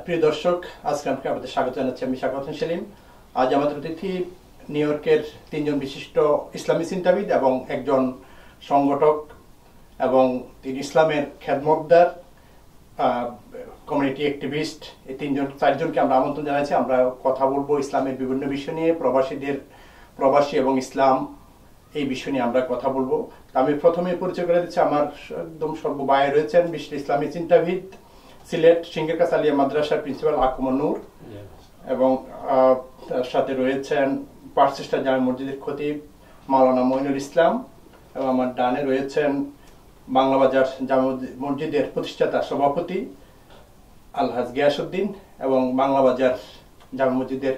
প্রিয় দর্শক, আজকে আপনাদের স্বাগত জানাচ্ছি। আমি শাকাওয়াত সেলিম। আজ আমাদের অতিথি নিউ ইয়র্কের তিনজন বিশিষ্ট ইসলামী চিন্তাবিদ এবং একজন সংগঠক এবং তিনি ইসলামের খেদমতদার, কমিউনিটি অ্যাক্টিভিস্ট। এই চারজনকে আমরা আমন্ত্রণ জানাচ্ছি। আমরা কথা বলবো ইসলামের বিভিন্ন বিষয় নিয়ে, প্রবাসী এবং ইসলাম, এই বিষয় নিয়ে আমরা কথা বলবো। আমি প্রথমে পরিচয় করে দিচ্ছি, আমার একদম সর্ববায়ে রয়েছেন বিশিষ্ট ইসলামী চিন্তাবিদ, সিলেট সিংহেরকাছ আলিয়া মাদ্রাসার প্রিন্সিপাল আকমর নূর, এবং তার সাথে রয়েছেন পার্সিস্টার জামে মসজিদের খতিব মাওলানা মঈনুল ইসলাম, এবং আমার ডানে রয়েছেন বাংলা বাজার জামে মসজিদের প্রতিষ্ঠাতা সভাপতি আলহাজ গিয়াসউদ্দিন, এবং বাংলা বাজার জামে মসজিদের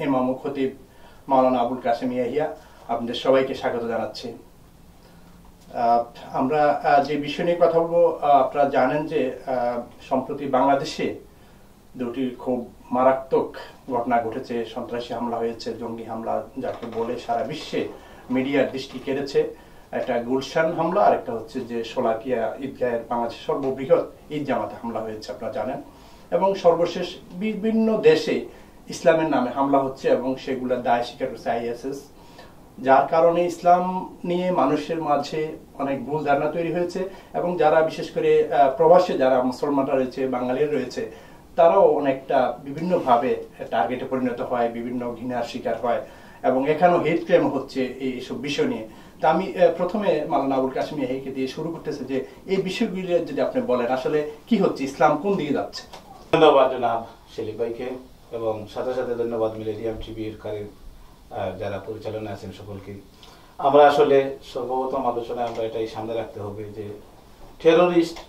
ইমাম ও খতিব মাওলানা আবুল কাসেম ইয়াহিয়া। আপনাদের সবাইকে স্বাগত জানাচ্ছি। আমরা যে বিষয় নিয়ে কথা বলবো, আপনারা জানেন যে সম্প্রতি বাংলাদেশে দুটি খুব মারাত্মক ঘটনা ঘটেছে। সন্ত্রাসী হামলা হয়েছে, জঙ্গি হামলা যাকে বলে সারা বিশ্বে মিডিয়ার দৃষ্টি কেড়েছে। একটা গুলশান হামলা, আর একটা হচ্ছে যে শোলাকিয়া ঈদগাহের বাংলাদেশের সর্ববৃহৎ ঈদ জামাতে হামলা হয়েছে, আপনারা জানেন। এবং সর্বশেষ বিভিন্ন দেশে ইসলামের নামে হামলা হচ্ছে এবং সেগুলোর দায় স্বীকার করছে ISIS, যার কারণে ইসলাম নিয়ে মানুষের মাঝে অনেক ভুল ধারণা তৈরি হয়েছে। এবং যারা বিশেষ করে প্রবাসে যারা মুসলমানরা রয়েছে, বাঙালিরা রয়েছে, তারাও অনেকটা বিভিন্নভাবে টার্গেটে পরিণত হয়, বিভিন্ন ঘৃণার শিকার হয়, এবং এখানেও হেট ক্রাইম হচ্ছে এইসব বিষয় নিয়ে। তা আমি প্রথমে মাওলানা আবুল কাসেম ইয়াহিয়াকে দিয়ে শুরু করতেছি যে এই বিষয়গুলি যদি আপনি বলেন, আসলে কি হচ্ছে, ইসলাম কোন দিকে যাচ্ছে? ধন্যবাদ জনাব সেলিম ভাইকে, এবং সাথে সাথে ধন্যবাদ মিলেনিয়াম টিভির যারা পরিচালনা আছেন সকলকে। আমরা আসলে সর্বপ্রথম আলোচনায় আমরা এটাই সামনে রাখতে হবে যে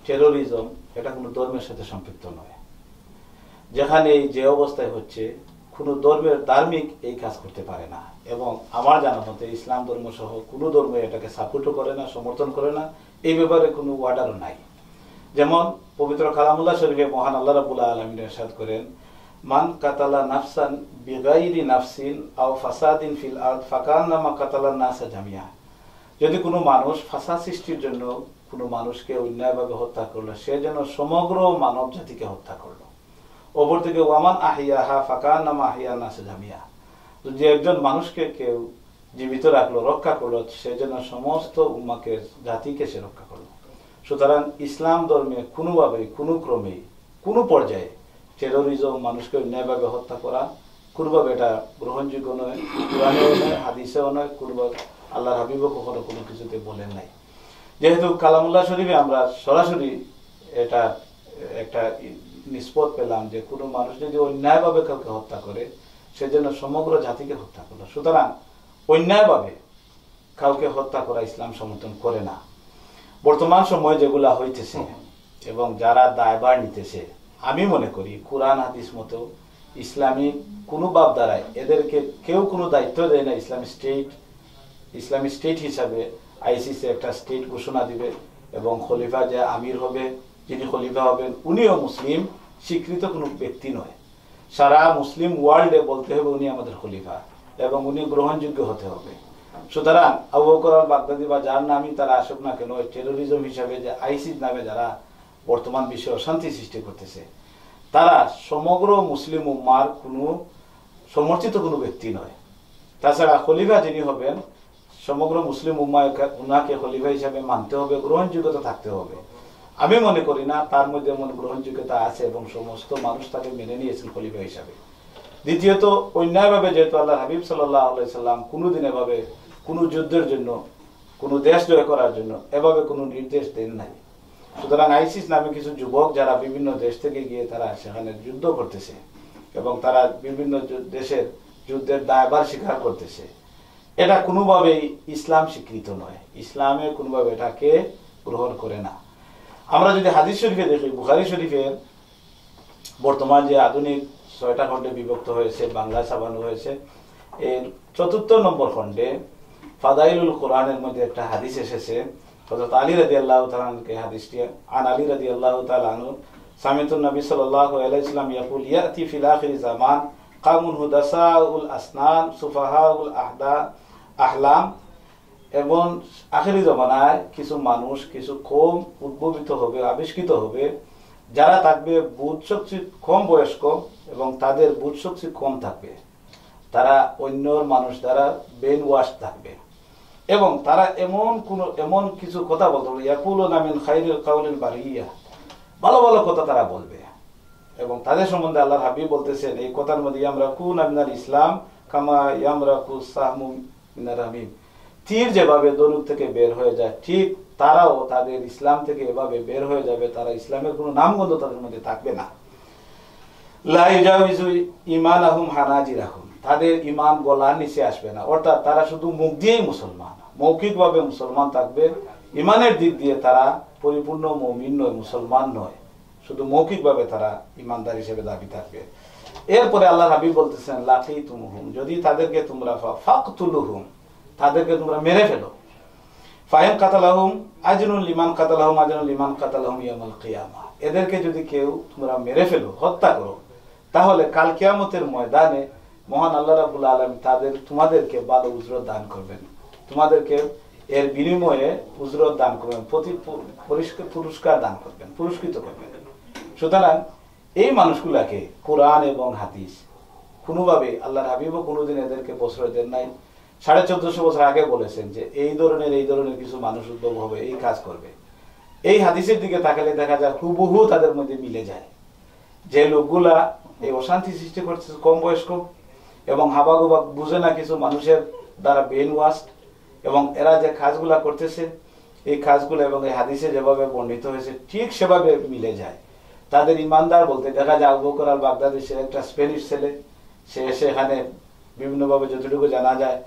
টেরোরিজম এটা কোনো ধর্মের সাথে সম্পৃক্ত নয়। যেখানে যে অবস্থায় হচ্ছে, কোনো ধার্মিক এই কাজ করতে পারে না, এবং আমার জানা মতে ইসলাম ধর্ম সহ কোনো ধর্ম এটাকে সাপোর্টও করে না, সমর্থন করে না, এই ব্যাপারে কোনো ওয়ার্ডারও নাই। যেমন পবিত্র কালামুল্লাহ শরীফে মহান আল্লাহ রাব্বুল আলামিন ইরশাদ করেন, মান কাতালা নাফসান বিগাইরি নাফসিন আও ফাসাদিন ফিল আরদ ফাকান্নামা কাতালান নাসা জামিয়া। যদি কোনো মানুষ ফাসাদ সৃষ্টির জন্য কোনো মানুষকে অন্যায়ভাবে হত্যা করলো, সে যেন সমগ্র মানব জাতিকে হত্যা করলো। অপর থেকে ওয়ামান আহিয়াহা ফাকান্নামা আহিয়া নাসা জামিয়া, যে একজন মানুষকে কেউ জীবিত রাখলো, রক্ষা করলো, সে যেন সমস্ত উম্মাকে, জাতিকে সে রক্ষা করলো। সুতরাং ইসলাম ধর্মে কোনোভাবেই, কোনো ক্রমেই, কোনো পর্যায়ে টেরোরিজম, মানুষকে অন্যায়ভাবে হত্যা করা, কোনোভাবে এটা গ্রহণযোগ্য নয়। কোরআনেও নয়, হাদিসেও নয়, কোনোভাবে আল্লাহর হাবিবও কখনো কোনো কিছুতে বলেন নাই। যেহেতু কালামুল্লাহ শরীফে আমরা সরাসরি এটা একটা নিষ্পত্তি পেলাম যে কোনো মানুষ যদি অন্যায়ভাবে কাউকে হত্যা করে, সে যেন সমগ্র জাতিকে হত্যা করলো। সুতরাং অন্যায়ভাবে কাউকে হত্যা করা ইসলাম সমর্থন করে না। বর্তমান সময়ে যেগুলা হইতেছে এবং যারা দায়ভার নিতেছে, আমি মনে করি কোরআন হাদিস মতো ইসলামিক কোনো ভাব দ্বারায় এদেরকে কেউ কোনো দায়িত্ব দেয় না। ইসলামী স্টেট হিসাবে ICC একটা স্টেট ঘোষণা দিবে, এবং খলিফা যে আমির হবে, যিনি খলিফা হবেন, উনিও মুসলিম স্বীকৃত কোনো ব্যক্তি নয়। সারা মুসলিম ওয়ার্ল্ডে বলতে হবে উনি আমাদের খলিফা, এবং উনি গ্রহণযোগ্য হতে হবে। সুতরাং আবু বকর আল বাগদাদি বা যার নামই তারা আসুক না কেন, টেরোরিজম হিসাবে যে ISIS নামে যারা বর্তমান বিশ্বে অশান্তি সৃষ্টি করতেছে, তারা সমগ্র মুসলিম উম্মার কোনো সমর্থিত কোনো ব্যক্তি নয়। তাছাড়া খলিফা যিনি হবেন, সমগ্র মুসলিম উম্মা উনাকে খলিফা হিসাবে মানতে হবে, গ্রহণযোগ্যতা থাকতে হবে। আমি মনে করি না তার মধ্যে এমন গ্রহণযোগ্যতা আছে এবং সমস্ত মানুষ তাকে মেনে নিয়েছেন খলিফা হিসাবে। দ্বিতীয়ত, অন্যায়ভাবে যেহেতু আল্লাহ হাবিব সাল্লাল্লাহু আলাইহি সাল্লাম কোনোদিন এভাবে কোনো যুদ্ধের জন্য, কোনো দেশ জয় করার জন্য এভাবে কোনো নির্দেশ দেন নাই। সুতরাং ISIS নামে কিছু যুবক যারা বিভিন্ন দেশ থেকে গিয়ে তারা সেখানে যুদ্ধ করতেছে এবং তারা বিভিন্ন দেশের যুদ্ধের দায়ভার স্বীকার করতেছে, এটা কোনোভাবেই ইসলাম স্বীকৃত নয়। ইসলামে কোনোভাবে এটাকে গ্রহণ করে না। আমরা যদি হাদিস শরীফে দেখি, বুখারী শরীফের বর্তমান যে আধুনিক 6টা খণ্ডে বিভক্ত হয়েছে, বাংলা ছাপানো হয়েছে, এর 4 নম্বর খণ্ডে ফাদাইলুল কোরআনের মধ্যে একটা হাদিস এসেছে। হযরত আলী রাদিয়াল্লাহু তাআলা আনকে হাদিসটি, আন আলী রাদিয়াল্লাহু তাআলা আনহু সামিতুন নবী সাল্লাল্লাহু আলাইহি ওয়াসাল্লাম ইয়াকুল ইয়াতি ফিল আখির জামান কামুন হুদাসাউল আসনান সুফাহাউল আহলাম। এবং আখেরি জমানায় কিছু মানুষ, কিছু কওম উদ্ভবিত হবে, আবিষ্কৃত হবে, যারা থাকবে বুধ শক্তি কম বয়স্ক এবং তাদের বুধ শক্তি কম থাকবে, তারা অন্যর মানুষ দ্বারা ব্রেন ওয়াশ থাকবে এবং তারা এমন কিছু কথা বলতে হবে, ইয়াকুলুনা মিন খায়রিল কাউলিল বারিয়া, ভালো ভালো কথা তারা বলবে। এবং তাদের সম্বন্ধে আল্লাহর হাবিব বলতেছেন এই কথার মধ্যে, ইয়ামরাকুনা মিনাল ইসলাম কামা ইয়ামরাকু সাহমু মিনার রামিম, তীর যেভাবে ধনুক থেকে বের হয়ে যায় ঠিক তারাও তাদের ইসলাম থেকে এভাবে বের হয়ে যাবে, তারা ইসলামের কোনো নামগন্ধ তাদের মধ্যে থাকবে না। লা ইউজাউযু ঈমানাহুম হানাজিরাহুম, তাদের ঈমান গলার নিচে আসবে না, অর্থাৎ তারা শুধু মুখ দিয়েই মুসলমান, মৌখিকভাবে মুসলমান থাকবে, ঈমানের দিক দিয়ে তারা পরিপূর্ণ মুমিন নয়, মুসলমান নয়, শুধু মৌখিকভাবে তারা ঈমানদার হিসেবে দাবি থাকবে। এরপরে আল্লাহর হাবিব বলতেছেন লাকিতুমুহুম, যদি তাদেরকে তোমরা ফাকতুলুহুম, তাদেরকে তোমরা মেরে ফেলো, ফাইন কাতালাহুম আজরুন লিমান কাতালাহুম আজরুন লিমান কাতালাহুম ইয়াউমাল কিয়ামা, এদেরকে যদি কেউ তোমরা মেরে ফেলো, হত্যা করো, তাহলে কাল কিয়ামতের ময়দানে মহান আল্লাহ রাব্বুল আলামিন তোমাদেরকে ভালো উজরত দান করবেন, তোমাদেরকে এর বিনিময়ে উজরত দান করবেন, পুরস্কার দান করবেন, পুরস্কৃত করবেন। সুতরাং এই মানুষগুলাকে কোরআন এবং হাদিস কোনোভাবে আল্লাহর হাবিবও কোনোদিন এদেরকে প্রশ্রয় দেন নাই। 1450 বছর আগে বলেছেন যে এই ধরনের কিছু মানুষ উদ্ভব হবে, এই কাজ করবে। এই হাদিসের দিকে তাকালে দেখা যায় হুবহু তাদের মধ্যে মিলে যায়। যে লোকগুলা এই অশান্তি সৃষ্টি করছে কম বয়স্ক এবং হাবাগোবা বুঝে না কিছু মানুষের দ্বারা ব্রেন ওয়াশ, এবং এরা যে কাজগুলা করতেছে এই কাজগুলো এবং এই হাদিসে যেভাবে বর্ণিত হয়েছে ঠিক সেভাবে মিলে যায়। তাদের ইমানদার বলতে দেখা যায় আবু বকর আল বাগদাদি, সে একটা স্প্যানিশ ছেলে, সে এসে এখানে বিভিন্নভাবে যতটুকু জানা যায়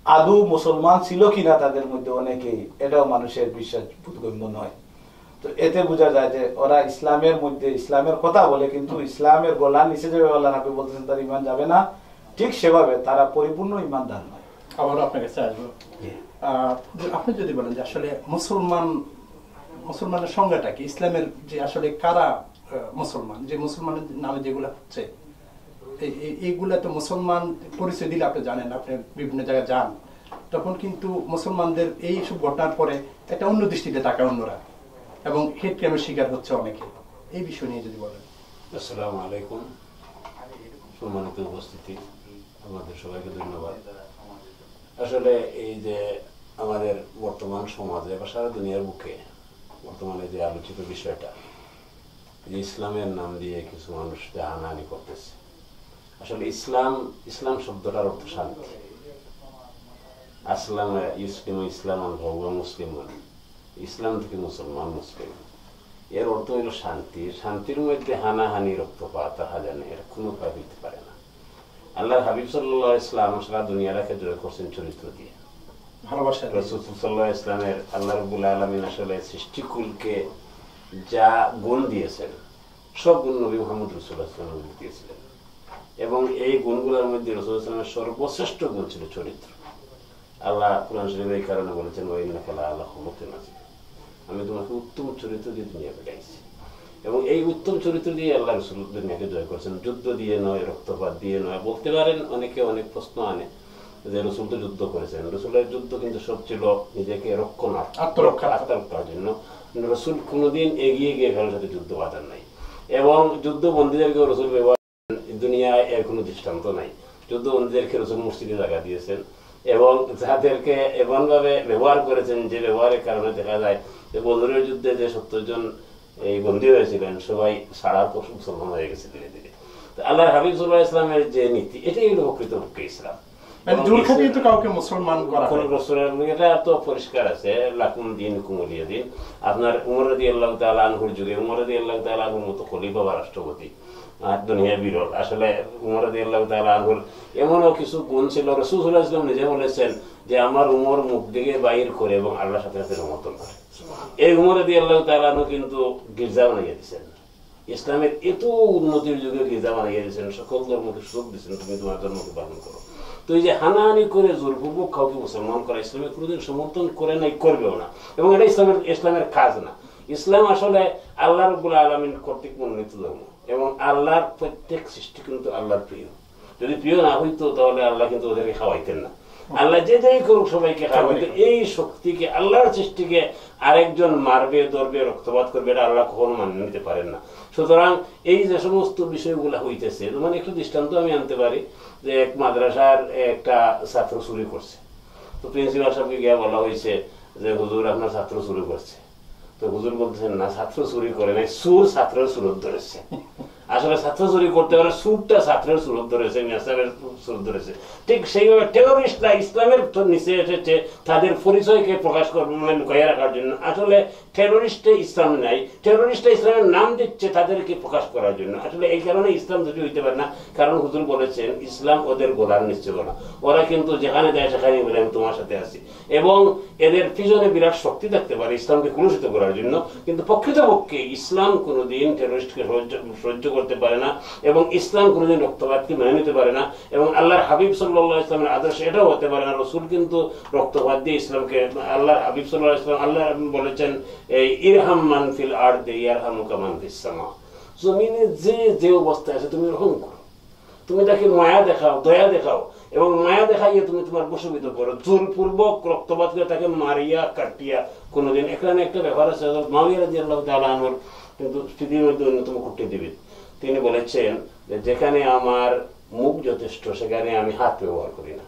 আদৌ মুসলমান ছিল কিনা তাদের মধ্যে অনেকেই, এটাও মানুষের বিশ্বাস বোধগম্য নয়। তো এতে বোঝা যায় যে ওরা ইসলামের মধ্যে ইসলামের কথা বলে কিন্তু ইসলামের গলার নিচে যেভাবে আল্লাহ রাব্বুল বলতেছেন তার ঈমান যাবে না, ঠিক সেভাবে তারা পরিপূর্ণ ঈমানদার নয়। আবার আপনার কাছে আসবো, আপনি যদি বলেন যে আসলে মুসলমানের সংজ্ঞাটা কি, ইসলামের যে আসলে কারা মুসলমান, যে মুসলমানের নামে যেগুলা হচ্ছে এইগুলা তো মুসলমান পরিচয় দিলে আপনি জানেন, আপনি বিভিন্ন জায়গায় যান, তখন কিন্তু মুসলমানদের এই সব ঘটনার পরে একটা অন্য দৃষ্টিতে তাকায় অন্যরা এবং হেড ক্রাইমের শিকার হচ্ছে অনেকে। এই বিষয় নিয়ে যদি বলেন। আসসালামু আলাইকুম, সম্মানিত উপস্থিতি, আমাদের সবাইকে ধন্যবাদ। আসলে এই যে আমাদের বর্তমান সমাজে বা সারা দুনিয়ার বুকে বর্তমানে যে আলোচিত বিষয়টা, যে ইসলামের নাম দিয়ে কিছু মানুষ যে হানাহানি করতেছে, আসলে ইসলাম শব্দটার অর্থ শান্তি। আসলাম ইসলাম মুসলিম, ইসলাম থেকে মুসলমান মুসলিম, এর অর্থ হইল শান্তি। শান্তির মধ্যে হানাহানি রক্তপাত হাজানি এর কোনো কাজ হইতে পারে না। আল্লাহ হাবিব সাল্লাল্লাহু আলাইহি ওয়াসাল্লাম সারা দুনিয়াটাকে জয় করছেন চরিত্র দিয়ে, ভালোবাসা। রাসূল সাল্লাল্লাহু আলাইহি ওয়াসাল্লামের আল্লাহ রাব্বুল আলামিন আসলে সৃষ্টিকুলকে যা গুণ দিয়েছেন সব গুণ নবী মুহাম্মদ রাসূলুল্লাহ সাল্লাল্লাহু আলাইহি ওয়াসাল্লাম দিয়েছিলেন, এবং এই গুণগুলোর মধ্যে রাসূলুল্লাহ সাল্লাল্লাহু আলাইহি ওয়াসাল্লামের সর্বশ্রেষ্ঠ গুণ ছিল চরিত্র। আল্লাহ কুরআন শরীফে এই কারণে বলেছেন, ওয়া ইন্নাকা লাআলা খুলুকিন আযীম, আমি তোমাকে উত্তম চরিত্র দিয়ে দুনিয়া পাঠাইছি। এবং এই উত্তম চরিত্র দিয়ে আল্লাহ রাসূল দুনিয়াকে জয় করেছেন, যুদ্ধ দিয়ে নয়, রক্তপাত দিয়ে নয়। বলতে পারেন অনেকে অনেক প্রশ্ন আনে যে রাসূল তো যুদ্ধ করেছেন, রাসূলের যুদ্ধ কিন্তু সব ছিল নিজেকে আত্মরক্ষার জন্য। রাসূল কোনোদিন এগিয়ে গিয়ে কারোর সাথে যুদ্ধ বাঁধান নাই, এবং যুদ্ধ বন্দীদেরকেও রাসূল ব্যবহার, দুনিয়ায় এর কোনো দৃষ্টান্ত নাই। যুদ্ধ বন্দীদেরকে রাসূল মসজিদে জায়গা দিয়েছেন এবং যাদেরকে এমন ভাবে ব্যবহার করেছেন যে ব্যবহারের কারণে দেখা যায় যে বদরের যুদ্ধে যে 70 জন এই বন্দী হয়েছিলেন সবাই সারার পর মুসলমান হয়ে গেছে ধীরে ধীরে। আল্লাহ হাবিব সাল্লাল্লাহু আলাইহি ওয়াসাল্লামের যে নীতি, এটাই হলো প্রকৃতপক্ষে ইসলাম। এটা পরিষ্কার আছে, লাকুম দীনুকুম ওয়ালিয়া দীন। আপনার উমর রাদিয়াল্লাহু তাআলা আনহুর যুগে উমর রাদিয়াল্লাহু তাআলা আনহুর মতো খলিফা বা রাষ্ট্রপতি দুনিয়ায় বিরল। আসলে উমর রাদিয়াল্লাহু তাআলা আনহুর এমনও কিছু গুণ ছিল, রাসূল সাল্লাল্লাহু আলাইহি ওয়াসাল্লাম নিজে বলেছেন যে আমার উমর মুখ দিকে বাইর করে এবং আল্লাহর সাথে সাথে সমর্থন করে। এই উমর রাদিয়াল্লাহু তাআলা আনহু কিন্তু গির্জা বানিয়ে দিয়েছেন, ইসলামের এত উন্নতির যুগে গির্জা বানিয়ে দিয়েছেন, সকল ধর্মকে সুযোগ দিয়েছেন তুমি তোমার ধর্মকে পালন করো। তো এই যে হানাহানি করে জোরপূর্বক কাউকে মুসলমান করা ইসলামে কোনোদিন সমর্থন করে নাই, করবেও না, এবং এটা ইসলামের কাজ না। ইসলাম আসলে আল্লাহ রাব্বুল আলামিন কর্তৃক মনোনীত ধর্ম, এবং আল্লাহর প্রত্যেক সৃষ্টি কিন্তু আল্লাহর প্রিয়। যদি প্রিয় না হইতো তাহলে আল্লাহ কিন্তু ওদেরকে খাওয়াইতেন না। আল্লাহ যে যাই করুক সবাইকে খাবে, এই শক্তিকে আল্লাহর সৃষ্টিকে আরেকজন মারবে, ধরবে, রক্তপাত করবে, এটা আল্লাহ কখনো মানে নিতে পারেন না। সুতরাং এই যে সমস্ত বিষয়গুলো হইতেছে, মানে একটু দৃষ্টান্ত আমি আনতে পারি যে এক মাদ্রাসার একটা ছাত্র চুরি করছে, তো প্রিন্সিপাল সাহেবকে গিয়ে বলা হয়েছে যে হুজুর আপনার ছাত্র চুরি করছে। তো হুজুর বলতেছেন না, ছাত্র চুরি করে নাই, সুর ছাত্রের সুরত ধরেছে। আসলে ছাত্র চুরি করতে পারে, সুরটা ছাত্রের সুরত ধরেছে, মেসাবের সুরত ধরেছে। ঠিক সেইভাবে টেরোরিস্টরা ইসলামের নিচে এসেছে তাদের পরিচয়কে প্রকাশ করবে, মানে লুকাইয়া রাখার জন্য। আসলে টেরোরিস্টে ইসলাম নাই, টেরোরিস্টে ইসলামের নাম দিচ্ছে তাদেরকে প্রকাশ করার জন্য। আসলে এই কারণে ইসলাম যদি হইতে পারে না, কারণ হুজুর বলেছেন ইসলাম ওদের গোলার নিশ্চয় না, ওরা কিন্তু যেখানে যায় সেখানে বলে আমি তোমার সাথে আছি, এবং এদের পিছনে বিরাট শক্তি থাকতে পারে ইসলামকে কলুষিত করার জন্য। কিন্তু প্রকৃতপক্ষে ইসলাম কোনোদিন টেরোরিস্টকে সহ্য করতে পারে না, এবং ইসলাম কোনোদিন রক্তপাতকে মেনে নিতে পারে না, এবং আল্লাহর হাবিব সাল্লাল্লাহু আলাইহি ইসলামের আদর্শ এটাও হতে পারে না। রসুল কিন্তু রক্তপাত দিয়ে ইসলামকে, আল্লাহর হাবিব সাল্লাল্লাহু আলাইহি ইসলাম আল্লাহ বলেছেন এই ইরহাম মান ফিল আরদি ইয়ারহামুকা মান ফিস সামা, জমিনে যে যে অবস্থায় আছে তুমি রহম করো, তুমি তাকে মায়া দেখাও, দয়া দেখাও, এবং মায়া দেখাইয়ে তুমি তোমার বশীভূত করো। জোরপূর্বক রক্তপাত করে তাকে মারিয়া কাটিয়া কোনোদিন। এখানে একটা ব্যাপার আছে, মুআবিয়া রাদিয়াল্লাহু তাআলা আনহুর কিন্তু পৃথিবীর মধ্যে অন্যতম কূটনীতিবিদ, তিনি বলেছেন যে যেখানে আমার মুখ যথেষ্ট সেখানে আমি হাত ব্যবহার করি না,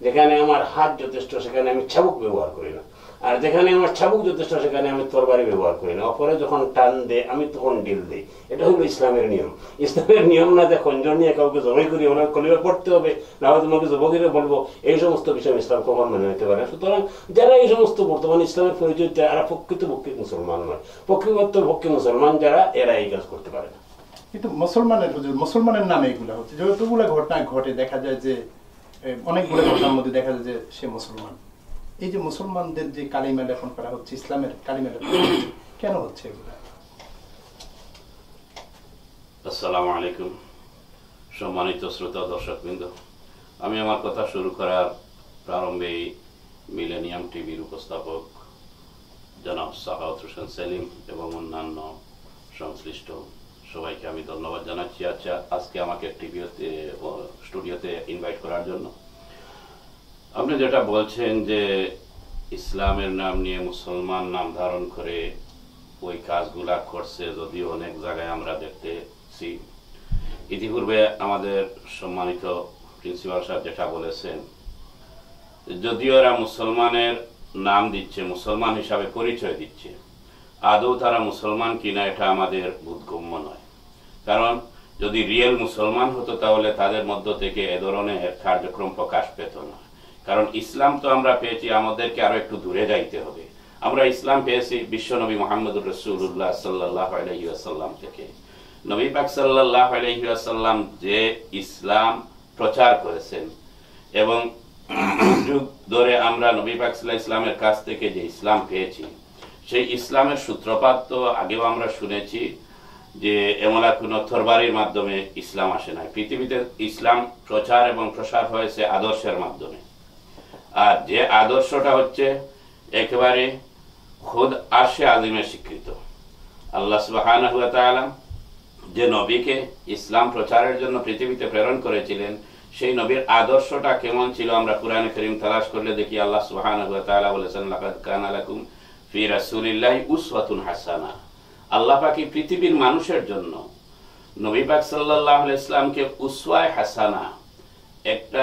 যেখানে আমার হাত যথেষ্ট সেখানে আমি চাবুক ব্যবহার করি না, আর যেখানে আমার চাবুক যথেষ্ট সেখানে আমি তরবারি ব্যবহার করি না। অপরে যখন টান দেয় আমি তখন ডিল দিই। এটা হলো ইসলামের নিয়ম। ইসলামের নিয়ম না যে খঞ্জর নিয়ে কাউকে জবাই করি, ওনার কলিমা পড়তে হবে, না হয় তোমাকে জবগিরে বলবো, এই সমস্ত বিষয় ইসলাম কখন মেনে নিতে পারে। সুতরাং যারা এই সমস্ত বর্তমান ইসলামের পরিচয় এরা প্রকৃতপক্ষে মুসলমান নয়, প্রকৃতপক্ষে মুসলমান যারা এরা এই কাজ করতে পারে না। কিন্তু মুসলমানের নামে এগুলো হচ্ছে, যতগুলো ঘটনা ঘটে দেখা যায় যে অনেকগুলো ঘটনার মধ্যে দেখা যায় যে সে মুসলমান। এই যে মুসলমানদের যে কালিমা লেপন করা হচ্ছে, ইসলামের কালিমা লেপন কেন হচ্ছে এগুলো? আসসালামু আলাইকুম সম্মানিত শ্রোতা দর্শকবৃন্দ, আমি আমার কথা শুরু করার প্রারম্ভে মিলেনিয়াম টিভির উপস্থাপক জনাব সাখাওয়াত হোসেন সেলিম এবং অন্যান্য সংশ্লিষ্ট সবাইকে আমি ধন্যবাদ জানাচ্ছি। আচ্ছা, আজকে আমাকে স্টুডিওতে ইনভাইট করার জন্য। আপনি যেটা বলছেন যে ইসলামের নাম নিয়ে মুসলমান নাম ধারণ করে ওই কাজগুলা করছে, যদিও অনেক জায়গায় আমরা দেখতেছি। ইতিপূর্বে আমাদের সম্মানিত প্রিন্সিপাল সাহেব যেটা বলেছেন, যদিও এরা মুসলমানের নাম দিচ্ছে, মুসলমান হিসাবে পরিচয় দিচ্ছে, আদৌ তারা মুসলমান কিনা এটা আমাদের বোধগম্য নয়। কারণ যদি রিয়েল মুসলমান হতো তাহলে তাদের মধ্য থেকে এ ধরনের কার্যক্রম প্রকাশ পেত না। কারণ ইসলাম তো আমরা পেয়েছি, আমাদেরকে আরো একটু দূরে যাইতে হবে। আমরা ইসলাম পেয়েছি বিশ্বনবী মুহাম্মদুর রাসূলুল্লাহ সাল্লাল্লাহু আলাইহি ওয়াসাল্লাম থেকে। নবী পাক সাল্লাল্লাহু আলাইহি ওয়াসাল্লাম যে ইসলাম প্রচার করেছেন, এবং যুগ ধরে আমরা নবী পাক সাল্লাল্লাহু আলাইহি ইসলামের কাছ থেকে যে ইসলাম পেয়েছি, সেই ইসলামের সূত্রপাত তো আগেও আমরা শুনেছি যে এমন কোনো তরবারির মাধ্যমে ইসলাম আসে নাই। পৃথিবীতে ইসলাম প্রচার এবং প্রসার হয়েছে আদর্শের মাধ্যমে। আর যে আদর্শটা হচ্ছে একেবারে খুদ আরশে আজিমের স্বীকৃত। আল্লাহ সুবহানাহু ওয়া তাআলা যে নবীকে ইসলাম প্রচারের জন্য পৃথিবীতে প্রেরণ করেছিলেন, সেই নবীর আদর্শটা কেমন ছিল আমরা কুরআনে কারীম তালাশ করলে দেখি আল্লাহ সুবহানাহু ওয়া তাআলা বলেছেন, লাকাদ কানা লাকুম ফি রাসূলিল্লাহি উসওয়াতুন হাসানাহ। আল্লাহ পাক পৃথিবীর মানুষের জন্য নবী পাক সাল্লাল্লাহু আলাইহি ইসলামকে উসওয়ায়ে হাসানা, একটা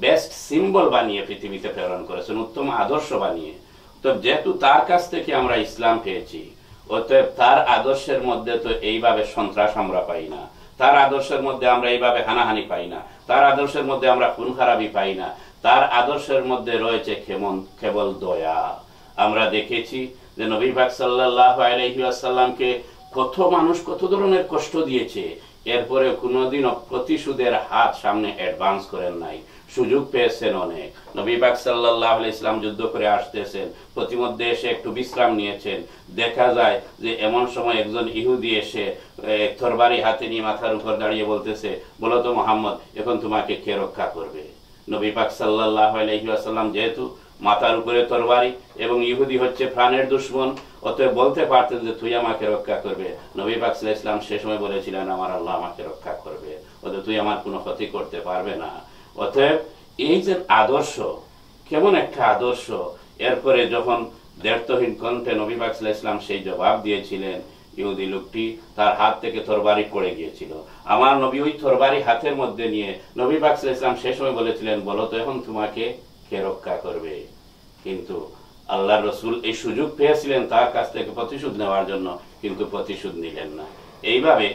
বেস্ট সিম্বল বানিয়ে পৃথিবীতে প্রেরণ করেছেন, উত্তম আদর্শ বানিয়ে। তো যেহেতু তার কাছ থেকে আমরা ইসলাম পেয়েছি, অতএব তার আদর্শের মধ্যে তো এইভাবে সন্ত্রাস আমরা পাই না, তার আদর্শের মধ্যে আমরা এইভাবে হানাহানি পাই না, তার আদর্শের মধ্যে আমরা খুন খারাপি পাই না। তার আদর্শের মধ্যে রয়েছে কেবল দয়া। আমরা দেখেছি যে নবী পাক সাল্লাল্লাহু আলাইহি ওয়াসাল্লামকে কত মানুষ কত ধরনের কষ্ট দিয়েছে, এরপরে কোনোদিনও প্রতিশোধের হাত সামনে অ্যাডভান্স করেন নাই। সুযোগ পেয়েছেন অনেক। নবী পাক সাল্লাল্লাহু আলাইহি ইসলাম যুদ্ধ করে আসতেছেন, প্রতিমধ্যে এসে একটু বিশ্রাম নিয়েছেন। দেখা যায় যে এমন সময় একজন ইহুদি এসে তরবারি হাতে নিয়ে মাথার উপর দাঁড়িয়ে বলতেছে, বলো তো মুহাম্মদ, এখন তোমাকে কে রক্ষা করবে? নবী পাক সাল্লাল্লাহু আলাইহি ওয়াসাল্লাম যেহেতু মাথার উপরে তরবারি এবং ইহুদি হচ্ছে প্রাণের দুশমন, অতএব বলতে পারতেন যে তুই আমাকে রক্ষা করবে। নবী পাক সাল্লাল্লাহু আলাইহি ইসলাম সে সময় বলেছিলেন, আমার আল্লাহ আমাকে রক্ষা করবে, অতএব তুই আমার কোনো ক্ষতি করতে পারবে না। অতএব এই যে আদর্শ, কেমন একটা আদর্শ। এরপরে যখন দ্ব্যর্থহীন কণ্ঠে নবী পাক সাল্লাল্লাহু আলাইহি ওয়াসাল্লাম সেই জবাব দিয়েছিলেন, ইহুদি লোকটি তার হাত থেকে তরবারি পড়ে গিয়েছিল, আমার নবী ওই তরবারি হাতের মধ্যে নিয়ে নবী পাক সাল্লাল্লাহু আলাইহি ওয়াসাল্লাম সেই সময় বলেছিলেন, বলো তো এখন তোমাকে কে রক্ষা করবে। কিন্তু আল্লাহর রাসূল এই সুযোগ পেয়েছিলেন তার কাছ থেকে প্রতিশোধ নেওয়ার জন্য, কিন্তু প্রতিশোধ নিলেন না। এইভাবে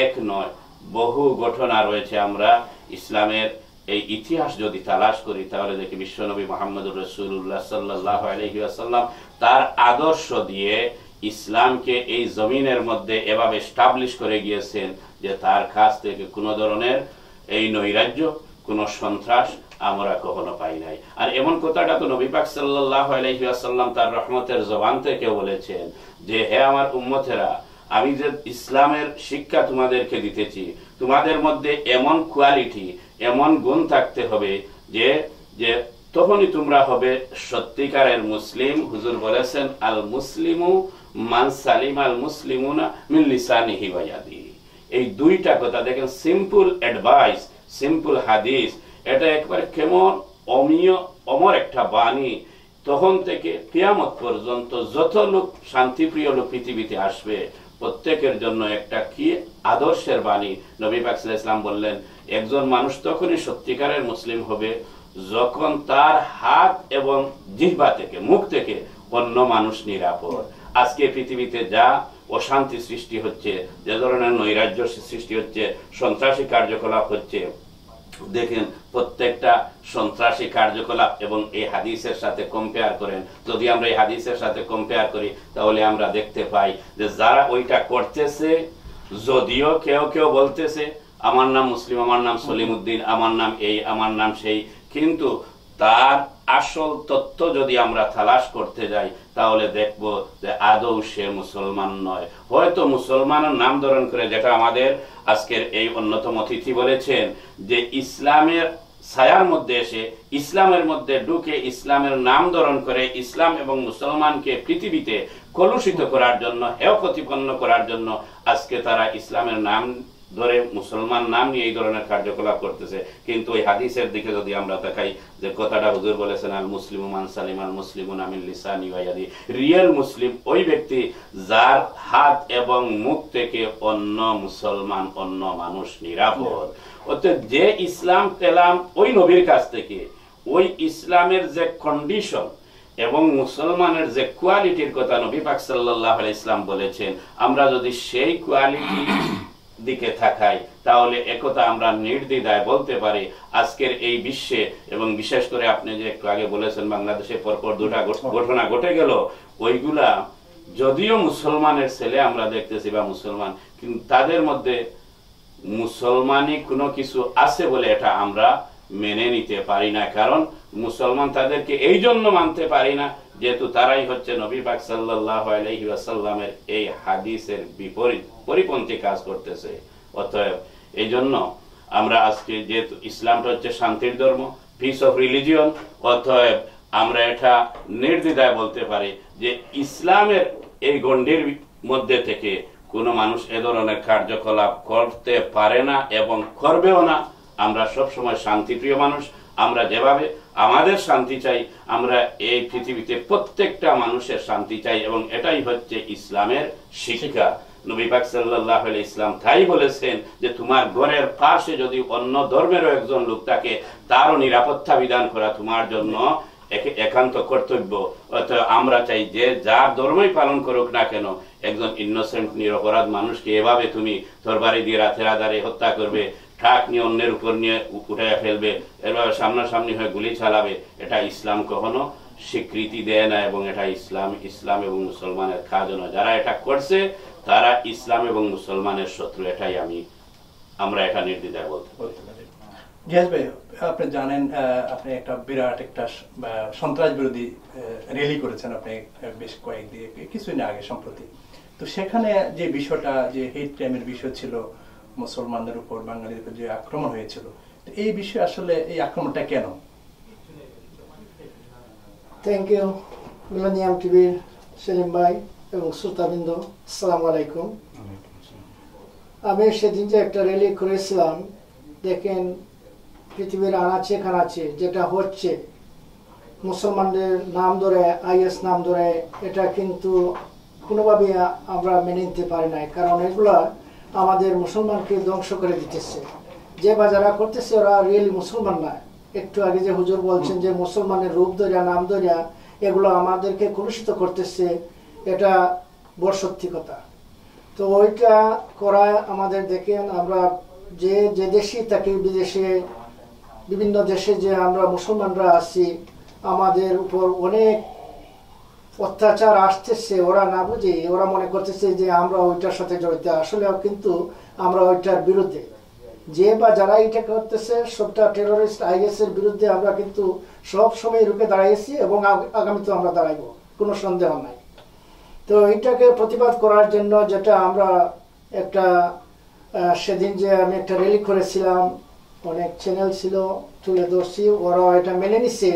এক নয় বহু ঘটনা রয়েছে। আমরা ইসলামের এই ইতিহাস যদি তালাশ করি তাহলে দেখি বিশ্বনবী মুহাম্মদুর রাসূলুল্লাহ সাল্লাল্লাহু আলাইহি ওয়াসাল্লাম তার আদর্শ দিয়ে ইসলামকে এই জমিনের মধ্যে এভাবে এস্টাবলিশ করে গিয়েছেন যে তার কাছ থেকে কোনো ধরনের এই নৈরাজ্য, কোনো সন্ত্রাস আমরা কখনো পাই নাই। আর এমন কথাটা তো নবী পাক সাল্লাল্লাহু আলাইহি ওয়াসাল্লাম তার রহমতের জবান থেকে বলেছেন যে, হে আমার উম্মতেরা, আমি যে ইসলামের শিক্ষা তোমাদেরকে দিতেছি, তোমাদের মধ্যে এমন কোয়ালিটি, এমন গুণ থাকতে হবে যে যে তখনই তোমরা হবে সত্যিকারের মুসলিম। হুজুর বলেছেন, আল মুসলিমু মান সালিম আল মুসলিমুনা মিন লিসানিহি ওয়া ইয়াদিহি। এই দুইটা কথা দেখেন, সিম্পল অ্যাডভাইস, সিম্পল হাদিস, এটা একবার কেমন অমর একটা বাণী। তখন থেকে কিয়ামত পর্যন্ত যত লোক শান্তিপ্রিয় লোক পৃথিবীতে আসবে প্রত্যেকের জন্য একটা কি আদর্শের বাণী। নবী পাক সাল্লাল্লাহু আলাইহি ওয়াসাল্লাম বললেন, একজন মানুষ তখনই সত্যিকারের মুসলিম হবে যখন তার হাত এবং জিহ্বা থেকে, মুখ থেকে অন্য মানুষ নিরাপদ। আজকে পৃথিবীতে যা অশান্তি সৃষ্টি হচ্ছে, যে ধরনের নৈরাজ্য সৃষ্টি হচ্ছে, সন্ত্রাসী কার্যকলাপ হচ্ছে, দেখেন প্রত্যেকটা সন্ত্রাসী কার্যকলাপ এবং এই হাদিসের সাথে কম্পেয়ার করেন, যদি আমরা এই হাদিসের সাথে কম্পেয়ার করি তাহলে আমরা দেখতে পাই যে যারা ওইটা করতেছে, যদিও কেউ কেউ বলতেছে আমার নাম মুসলিম, আমার নাম সলিমউদ্দিন, আমার নাম এই, আমার নাম সেই, কিন্তু তার আসল তথ্য যদি আমরা তালাশ করতে যাই তাহলে দেখব যে আদৌ সে মুসলমান নয়। হয়তো মুসলমানের নাম ধারণ করে, যেটা আমাদের আজকের এই অন্যতম অতিথি বলেছেন, যে ইসলামের ছায়ার মধ্যে এসে, ইসলামের মধ্যে ঢুকে, ইসলামের নাম ধারণ করে ইসলাম এবং মুসলমানকে পৃথিবীতে কলুষিত করার জন্য, হেয় প্রতিপন্ন করার জন্য আজকে তারা ইসলামের নাম ধরে, মুসলমান নাম নিয়ে এই ধরনের কার্যকলাপ করতেছে। কিন্তু ওই হাদিসের দিকে যদি আমরা তাকাই, যে কথাটা হুজুর বলেছেন, আল মুসলিমু মান সালিম আল মুসলিমুনা মিন লিসানি ওয়া ইয়াদি, রিয়েল মুসলিম ওই ব্যক্তি যার হাত এবং মুখ থেকে অন্য মুসলমান, অন্য মানুষ নিরাপদ। অর্থাৎ যে ইসলাম পেলাম ওই নবীর কাছ থেকে, ওই ইসলামের যে কন্ডিশন এবং মুসলমানের যে কোয়ালিটির কথা নবী পাক সাল্লাল্লাহু আলাইহি ওয়াসাল্লাম বলেছেন, আমরা যদি সেই কোয়ালিটি দিকে থাকাই তাহলে একথা আমরা নির্দ্বিধায় বলতে পারি, আজকের এই বিশ্বে, এবং বিশেষ করে আপনি যে একটু আগে বলেছেন বাংলাদেশে পরপর দুটা ঘটনা ঘটে গেল, ওইগুলা যদিও মুসলমানের ছেলে আমরা দেখতেছি বা মুসলমান, কিন্তু তাদের মধ্যে মুসলমানই কোনো কিছু আছে বলে এটা আমরা মেনে নিতে পারি না। কারণ মুসলমান তাদেরকে এই জন্য মানতে পারি না যেহেতু তারাই হচ্ছে নবী পাক সাল্লাল্লাহু আলাইহি ওয়াসাল্লামের এই হাদিসের বিপরীত, পরিপন্থী কাজ করতেছে। অতএব এই জন্য আমরা আজকে, যেহেতু ইসলামটা হচ্ছে শান্তির ধর্ম, পিস অফ রিলিজিয়ন, অতএব আমরা এটা নির্দ্বিধায় বলতে পারি যে ইসলামের এই গণ্ডির মধ্যে থেকে কোনো মানুষ এ ধরনের কার্যকলাপ করতে পারে না এবং করবেও না। আমরা সবসময় শান্তিপ্রিয় মানুষ। আমরা যেভাবে আমাদের শান্তি চাই, আমরা এই পৃথিবীতে প্রত্যেকটা মানুষের শান্তি চাই, এবং এটাই হচ্ছে ইসলামের শিক্ষা। নবী পাক সাল্লাল্লাহু আলাইহি ওয়াসাল্লাম তাই বলেছেন যে তোমার ঘরের পাশে যদি অন্য ধর্মেরও একজন লোক থাকে, তারও নিরাপত্তা বিধান করা তোমার জন্য একান্ত কর্তব্য। অতএব আমরা চাই যে যার ধর্মই পালন করুক না কেন, একজন ইনোসেন্ট নিরপরাধ মানুষকে এভাবে তুমি তরবারি দিয়ে রাতের আধারে হত্যা করবে, ঠাক নিয়ে অন্যের উপর নিয়ে উঠাইয়া ফেলবে, এভাবে সামনাসামনি হয়ে গুলি চালাবে, এটা ইসলাম কখনো স্বীকৃতি দেয় না, এবং এটা ইসলাম এবং মুসলমানের কাজ নয়। যারা এটা করছে তারা ইসলাম এবং মুসলমানের শত্রু, এটাই আমরা এটা নির্দ্বিধায় বলতে পারি। গিয়াস ভাই, আপনি জানেন আপনি একটা বিরাট একটা সন্ত্রাস বিরোধী র্যালি করেছেন আপনি বেশ কিছুদিন আগে সম্প্রতি। তো সেখানে যে বিষয়টা, যে হেট ক্রাইমের বিষয় ছিল, মুসলমানদের উপর, বাঙালির উপর যে আক্রমণ হয়েছিল, তো এই বিষয়ে আসলে এই আক্রমণটা কেন? থ্যাংক ইউ মিলেনিয়াম টিভির সেলিম ভাই এবং শ্রোতাবৃন্দ, আসসালামু আলাইকুম। আমি সেদিন যে একটা র্যালি করেছিলাম, দেখেন পৃথিবীর আনাচে কানাচে যেটা হচ্ছে, মুসলমানদের নাম ধরে আইএস নাম ধরে, এটা কিন্তু কোনোভাবে আমরা মেনে নিতে পারি নাই, কারণ এগুলা আমাদের মুসলমানকে ধ্বংস করে দিতেছে। যে বা যারা করতেছে ওরা রিয়েলি মুসলমান না। একটু আগে যে হুজুর বলছেন যে মুসলমানের রূপ ধরিয়া নাম ধরিয়া এগুলো আমাদেরকে কলুষিত করতেছে, এটা বড় সত্যি কথা। তো ওইটা করা আমাদের দেখেন, আমরা যে যে দেশেই থাকি, বিদেশে বিভিন্ন দেশে যে আমরা মুসলমানরা আছি, আমাদের উপর অনেক অত্যাচার আসতেছে। ওরা না বুঝে ওরা মনে করতেছে যে আমরা ওইটার সাথে জড়িত, আসলে কিন্তু আমরা ওইটার বিরুদ্ধে। যে বা যারা এটা করতেছে সবটা টেরোরিস্ট আইএস এর বিরুদ্ধে আমরা কিন্তু সব সময় রুখে দাঁড়াইছি এবং আগামীতে আমরা দাঁড়াইব, কোনো সন্দেহ নাই। তো এইটাকে প্রতিবাদ করার জন্য যেটা আমরা একটা সেদিন যে আমি একটা র্যালি করেছিলাম, অনেক চ্যানেল ছিল, তুলে ধরছি, ওরা এটা মেনে নিছে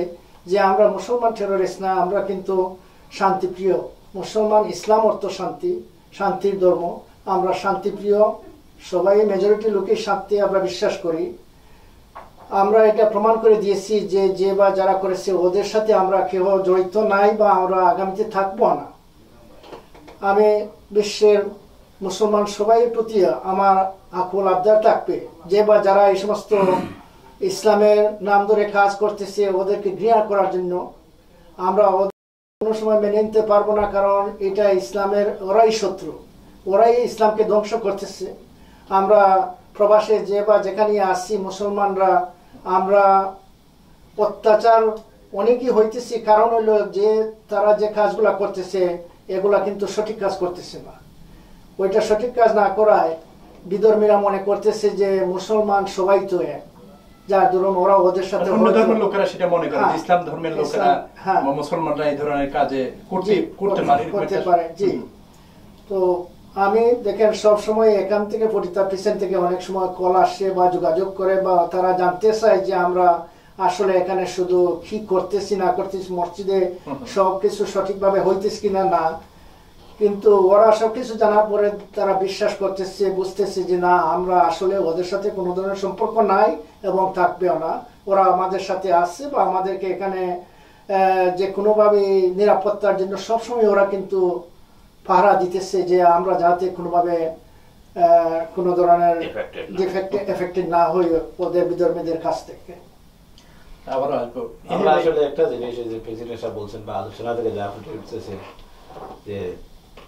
যে আমরা মুসলমান টেরোরিস্ট না, আমরা কিন্তু শান্তিপ্রিয় মুসলমান। ইসলাম অর্থ শান্তি, শান্তির ধর্ম, আমরা শান্তিপ্রিয়, সবাই মেজরিটি লোকই শান্তি আমরা বিশ্বাস করি। আমরা এটা প্রমাণ করে দিয়েছি যে যে বা যারা করেছে ওদের সাথে আমরা কেউ জড়িত নাই বা আমরা আগামীতে থাকবো না। আমি বিশ্বের মুসলমান সবাই প্রতি আমার আকুল আবদার থাকবে, যে বা যারা এই সমস্ত ইসলামের নাম ধরে কাজ করতেছে ওদেরকে ঘৃণা করার জন্য আমরা কোনো সময় মেনে নিতে পারবো না, কারণ এটা ইসলামের, ওরাই শত্রু, ওরাই ইসলামকে ধ্বংস করতেছে। আমরা প্রবাসে যে বা যেখানে আসছি মুসলমানরা, আমরা অত্যাচার অনেকই হইতেছি, কারণ হলো যে তারা যে কাজগুলা করতেছে এগুলা কিন্তু সঠিক কাজ করতেছে না। ওইটা সঠিক কাজ না করায় বিধর্মীরা মনে করতেছে যে মুসলমান সবাই তো এক, যার ধরুন ওরা ওদের সাথে অন্য ধর্মের লোকেরা সেটা মনে করে ইসলাম ধর্মের লোকেরা মুসলমানরা এই ধরনের কাজে করতে পারে। জি, তো আমি দেখেন সব সময় এখান থেকে পিছন থেকে অনেক সময় কল আসে বা যোগাযোগ করে, বা তারা জানতে চায় যে আমরা আসলে এখানে শুধু কি করতেছি না করতেছি, মসজিদে সবকিছু সঠিকভাবে হইতেছে কিনা না, কিন্তু ওরা সবকিছু জানার পরে তারা বিশ্বাস করতেছে, বুঝতেছে যে না, আমরা আসলে ওদের সাথে কোনো ধরনের সম্পর্ক নাই এবং থাকবেও না। ওরা আমাদের সাথে আসছে বা আমাদেরকে এখানে যে কোনোভাবে নিরাপত্তার জন্য সবসময় ওরা কিন্তু পাহারা দিতেছে যে আমরা যাতে কোনোভাবে কোনো ধরনের এফেক্টেড না হই ওদের বিধর্মীদের কাছ থেকে। আমরা আসলে একটা জিনিস যে প্রেসিডেন্ট সাহেব বলছেন বা আলোচনা থেকে যা ফুটে উঠতেছে যে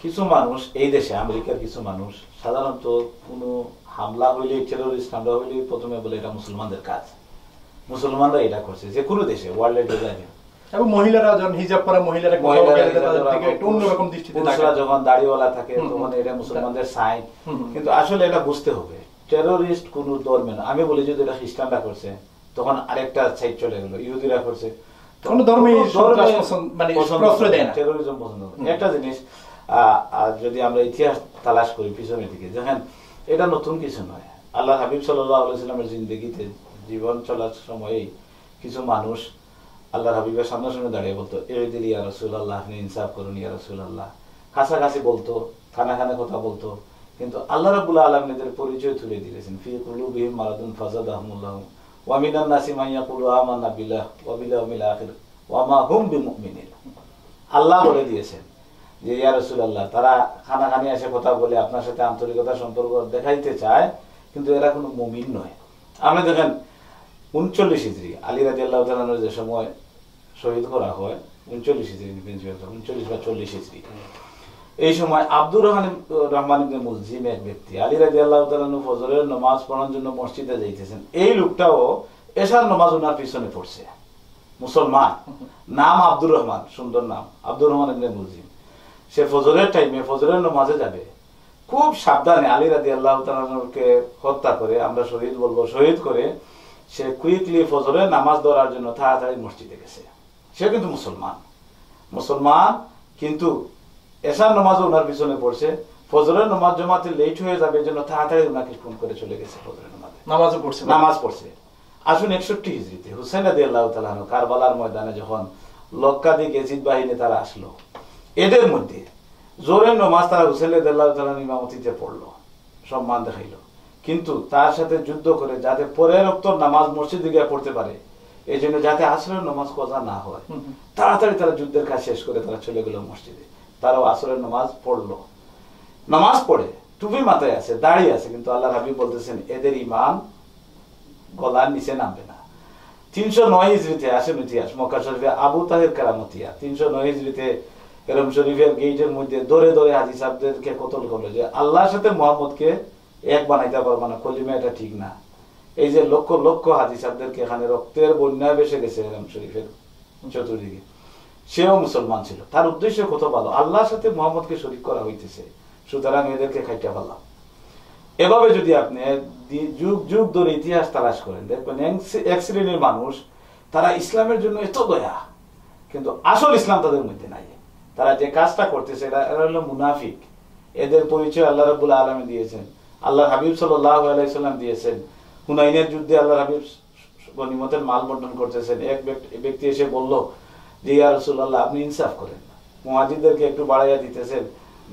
কিছু মানুষ এই দেশে, আমেরিকার কিছু মানুষ সাধারণত কোনো হামলা হইলে, টেরোরিস্ট হামলা হইলে প্রথমে বলে এটা মুসলমানদের কাজ, মুসলমানরা এটা করছে, যে কোনো দেশে ওয়ার্ল্ডের ডিজাইনে। এবং মহিলারা যখন হিজাব পরা মহিলারা অন্যরকম দৃষ্টিতে পুরুষরা যখন দাড়িওয়ালা থাকে তখন এটা মুসলমানদের সাইন। কিন্তু আসলে এটা বুঝতে হবে টেরোরিস্ট কোন ধর্মে না। আমি বলি যদি এটা খ্রিস্টানরা করছে তখন আরেকটা সাইড চলে গেল, ইহুদিরা করছে, কোন ধর্মে প্রশ্রয় দেয় না, টেরোরিজম পছন্দ করে। একটা জিনিস যদি আমরা ইতিহাস তালাশ করি পিছনের দিকে, দেখেন এটা নতুন কিছু নয়। আল্লাহ হাবিব সাল্লাল্লাহু আলাইহি ওয়াসাল্লামের জিন্দেগিতে জীবন চলার সময়ে কিছু মানুষ আল্লাহ হাবিবের সামনাসামনি দাঁড়িয়ে বলতো এদিল ইয়া রাসূলুল্লাহ, আপনি ইনসাফ করুন ইয়া রাসূলুল্লাহ, কাছাকাছি বলতো, খানা খানা কথা বলতো, কিন্তু আল্লাহ রাব্বুল আলামিন এদের পরিচয় তুলে দিয়েছেন, ফি কুলুবিহিম মারাদুন ফাযাদাহুমুল্লাহু ওয়া মিনান নাসি মান ইয়াকুলু আমান্না বিল্লাহি ওয়া বিল ইয়াউমিল আখির ওয়া মা হুম বিমুমিনিন। আল্লাহ বলে দিয়েছেন যে ইয়া রাসূলুল্লাহ, তারা খানা খানি এসে কথা বলে আপনার সাথে আন্তরিকতা সম্পর্ক দেখাইতে চায়, কিন্তু এরা কোনো মুমিন নয়। আপনি দেখেন 39 হিজরি আলী রাদিয়াল্লাহু তাআলা আনহু যে সময় শহীদ করা হয়, 39 হিজরি, 39 বা 40 হিজরি, এই সময় আব্দুর রহমান ইবনে মুলজিম এক ব্যক্তি আলী রাদিয়াল্লাহু তাআলা আনহু ফজরের নামাজ পড়ার জন্য মসজিদে যাইতেছেন। এই লোকটাও এশার নামাজ ওনার পিছনে পড়ছে, মুসলমান, নাম আব্দুর রহমান, সুন্দর নাম আব্দুর রহমান ইবনে মুলজিম। সে ফজরের টাইমে ফজরের নামাজে যাবে, খুব সাবধানে আলী রাদিয়াল্লাহু তাআলা আনহুকে হত্যা করে, আমরা শহীদ বলবো, শহীদ করে সে কুইকলি ফজরের নামাজ ধরার জন্য তাড়াতাড়ি মসজিদে গেছে। সে কিন্তু মুসলমান, কিন্তু এশার নামাজ ওনার পিছনে পড়ছে, ফজরের নামাজ জমাতে লেট হয়ে যাবে জন্য তাড়াতাড়ি ওনাকে ফোন করে চলে গেছে ফজরের নামাজ পড়ছে। আসুন 61 হিজরিতে হুসাইন রাদিয়াল্লাহু তাআলা আনহু কারবালার ময়দানে যখন লক্ষাধিক ইয়াজিদ বাহিনী তারা আসলো, এদের মধ্যে জোরের নামাজ তারা হুসাইন রাদিয়াল্লাহু তাআলা ইমামতিতে পড়লো, সম্মান দেখাইলো, কিন্তু তার সাথে যুদ্ধ করে যাতে পরের ওয়াক্তের নামাজ মসজিদে গিয়ে পড়তে পারে এই জন্য যাতে আসরের নামাজ কজা না হয়, তাড়াতাড়ি তারা যুদ্ধের কাজ শেষ করে তারা চলে গেল মসজিদে। তারাও আসরের নামাজ পড়লো, নামাজ পড়ে টুপি মাথায় আছে, দাঁড়িয়ে আছে, কিন্তু আল্লাহ হাবিব বলতেছেন এদের ইমান গলার নিচে নামবে না। 309 হিজরিতে আসেন ইতিহাস, মক্কা শরীফে আবু তাহের কেরামতিয়া 309 হিজরিতে হেরম শরীফের গেটের মধ্যে দৌড়ে দৌড়ে হাজি সাহেবদেরকে কতল করলো যে আল্লাহর সাথে মোহাম্মদকে এক বানাইতে পারবো না, কলিমা এটা ঠিক না। এই যে লক্ষ লক্ষ হাজি সাহেবদেরকে এখানে রক্তের বন্যা ভেসে গেছে হেরম শরীফের চতুর্দিকে, সেও মুসলমান ছিল, তার উদ্দেশ্য কত ভালো, আল্লাহর সাথে মোহাম্মদকে শরীক করা হইতেছে, সুতরাং এদেরকে খাইতে পারলাম। এভাবে যদি আপনি যুগ যুগ ধরে ইতিহাস তালাশ করেন, দেখবেন এক শ্রেণীর মানুষ তারা ইসলামের জন্য এত দয়া, কিন্তু আসল ইসলাম তাদের মধ্যে নাই। তারা যে কাজটা করতেছে এরা হলো মুনাফিক। এদের পরিচয় আল্লাহ রাব্বুল আলামিন দিয়েছেন, আল্লাহ হাবিব সাল্লাল্লাহু আলাইহি সাল্লাম দিয়েছেন। হুনাইনের যুদ্ধে আল্লাহ হাবিব গনিমতের মাল বন্টন করতেছেন, এক ব্যক্তি এসে বলল যে ইয়া রাসূলুল্লাহ আপনি ইনসাফ করেন, মুহাজিরদেরকে একটু বাড়াইয়া দিতেছেন,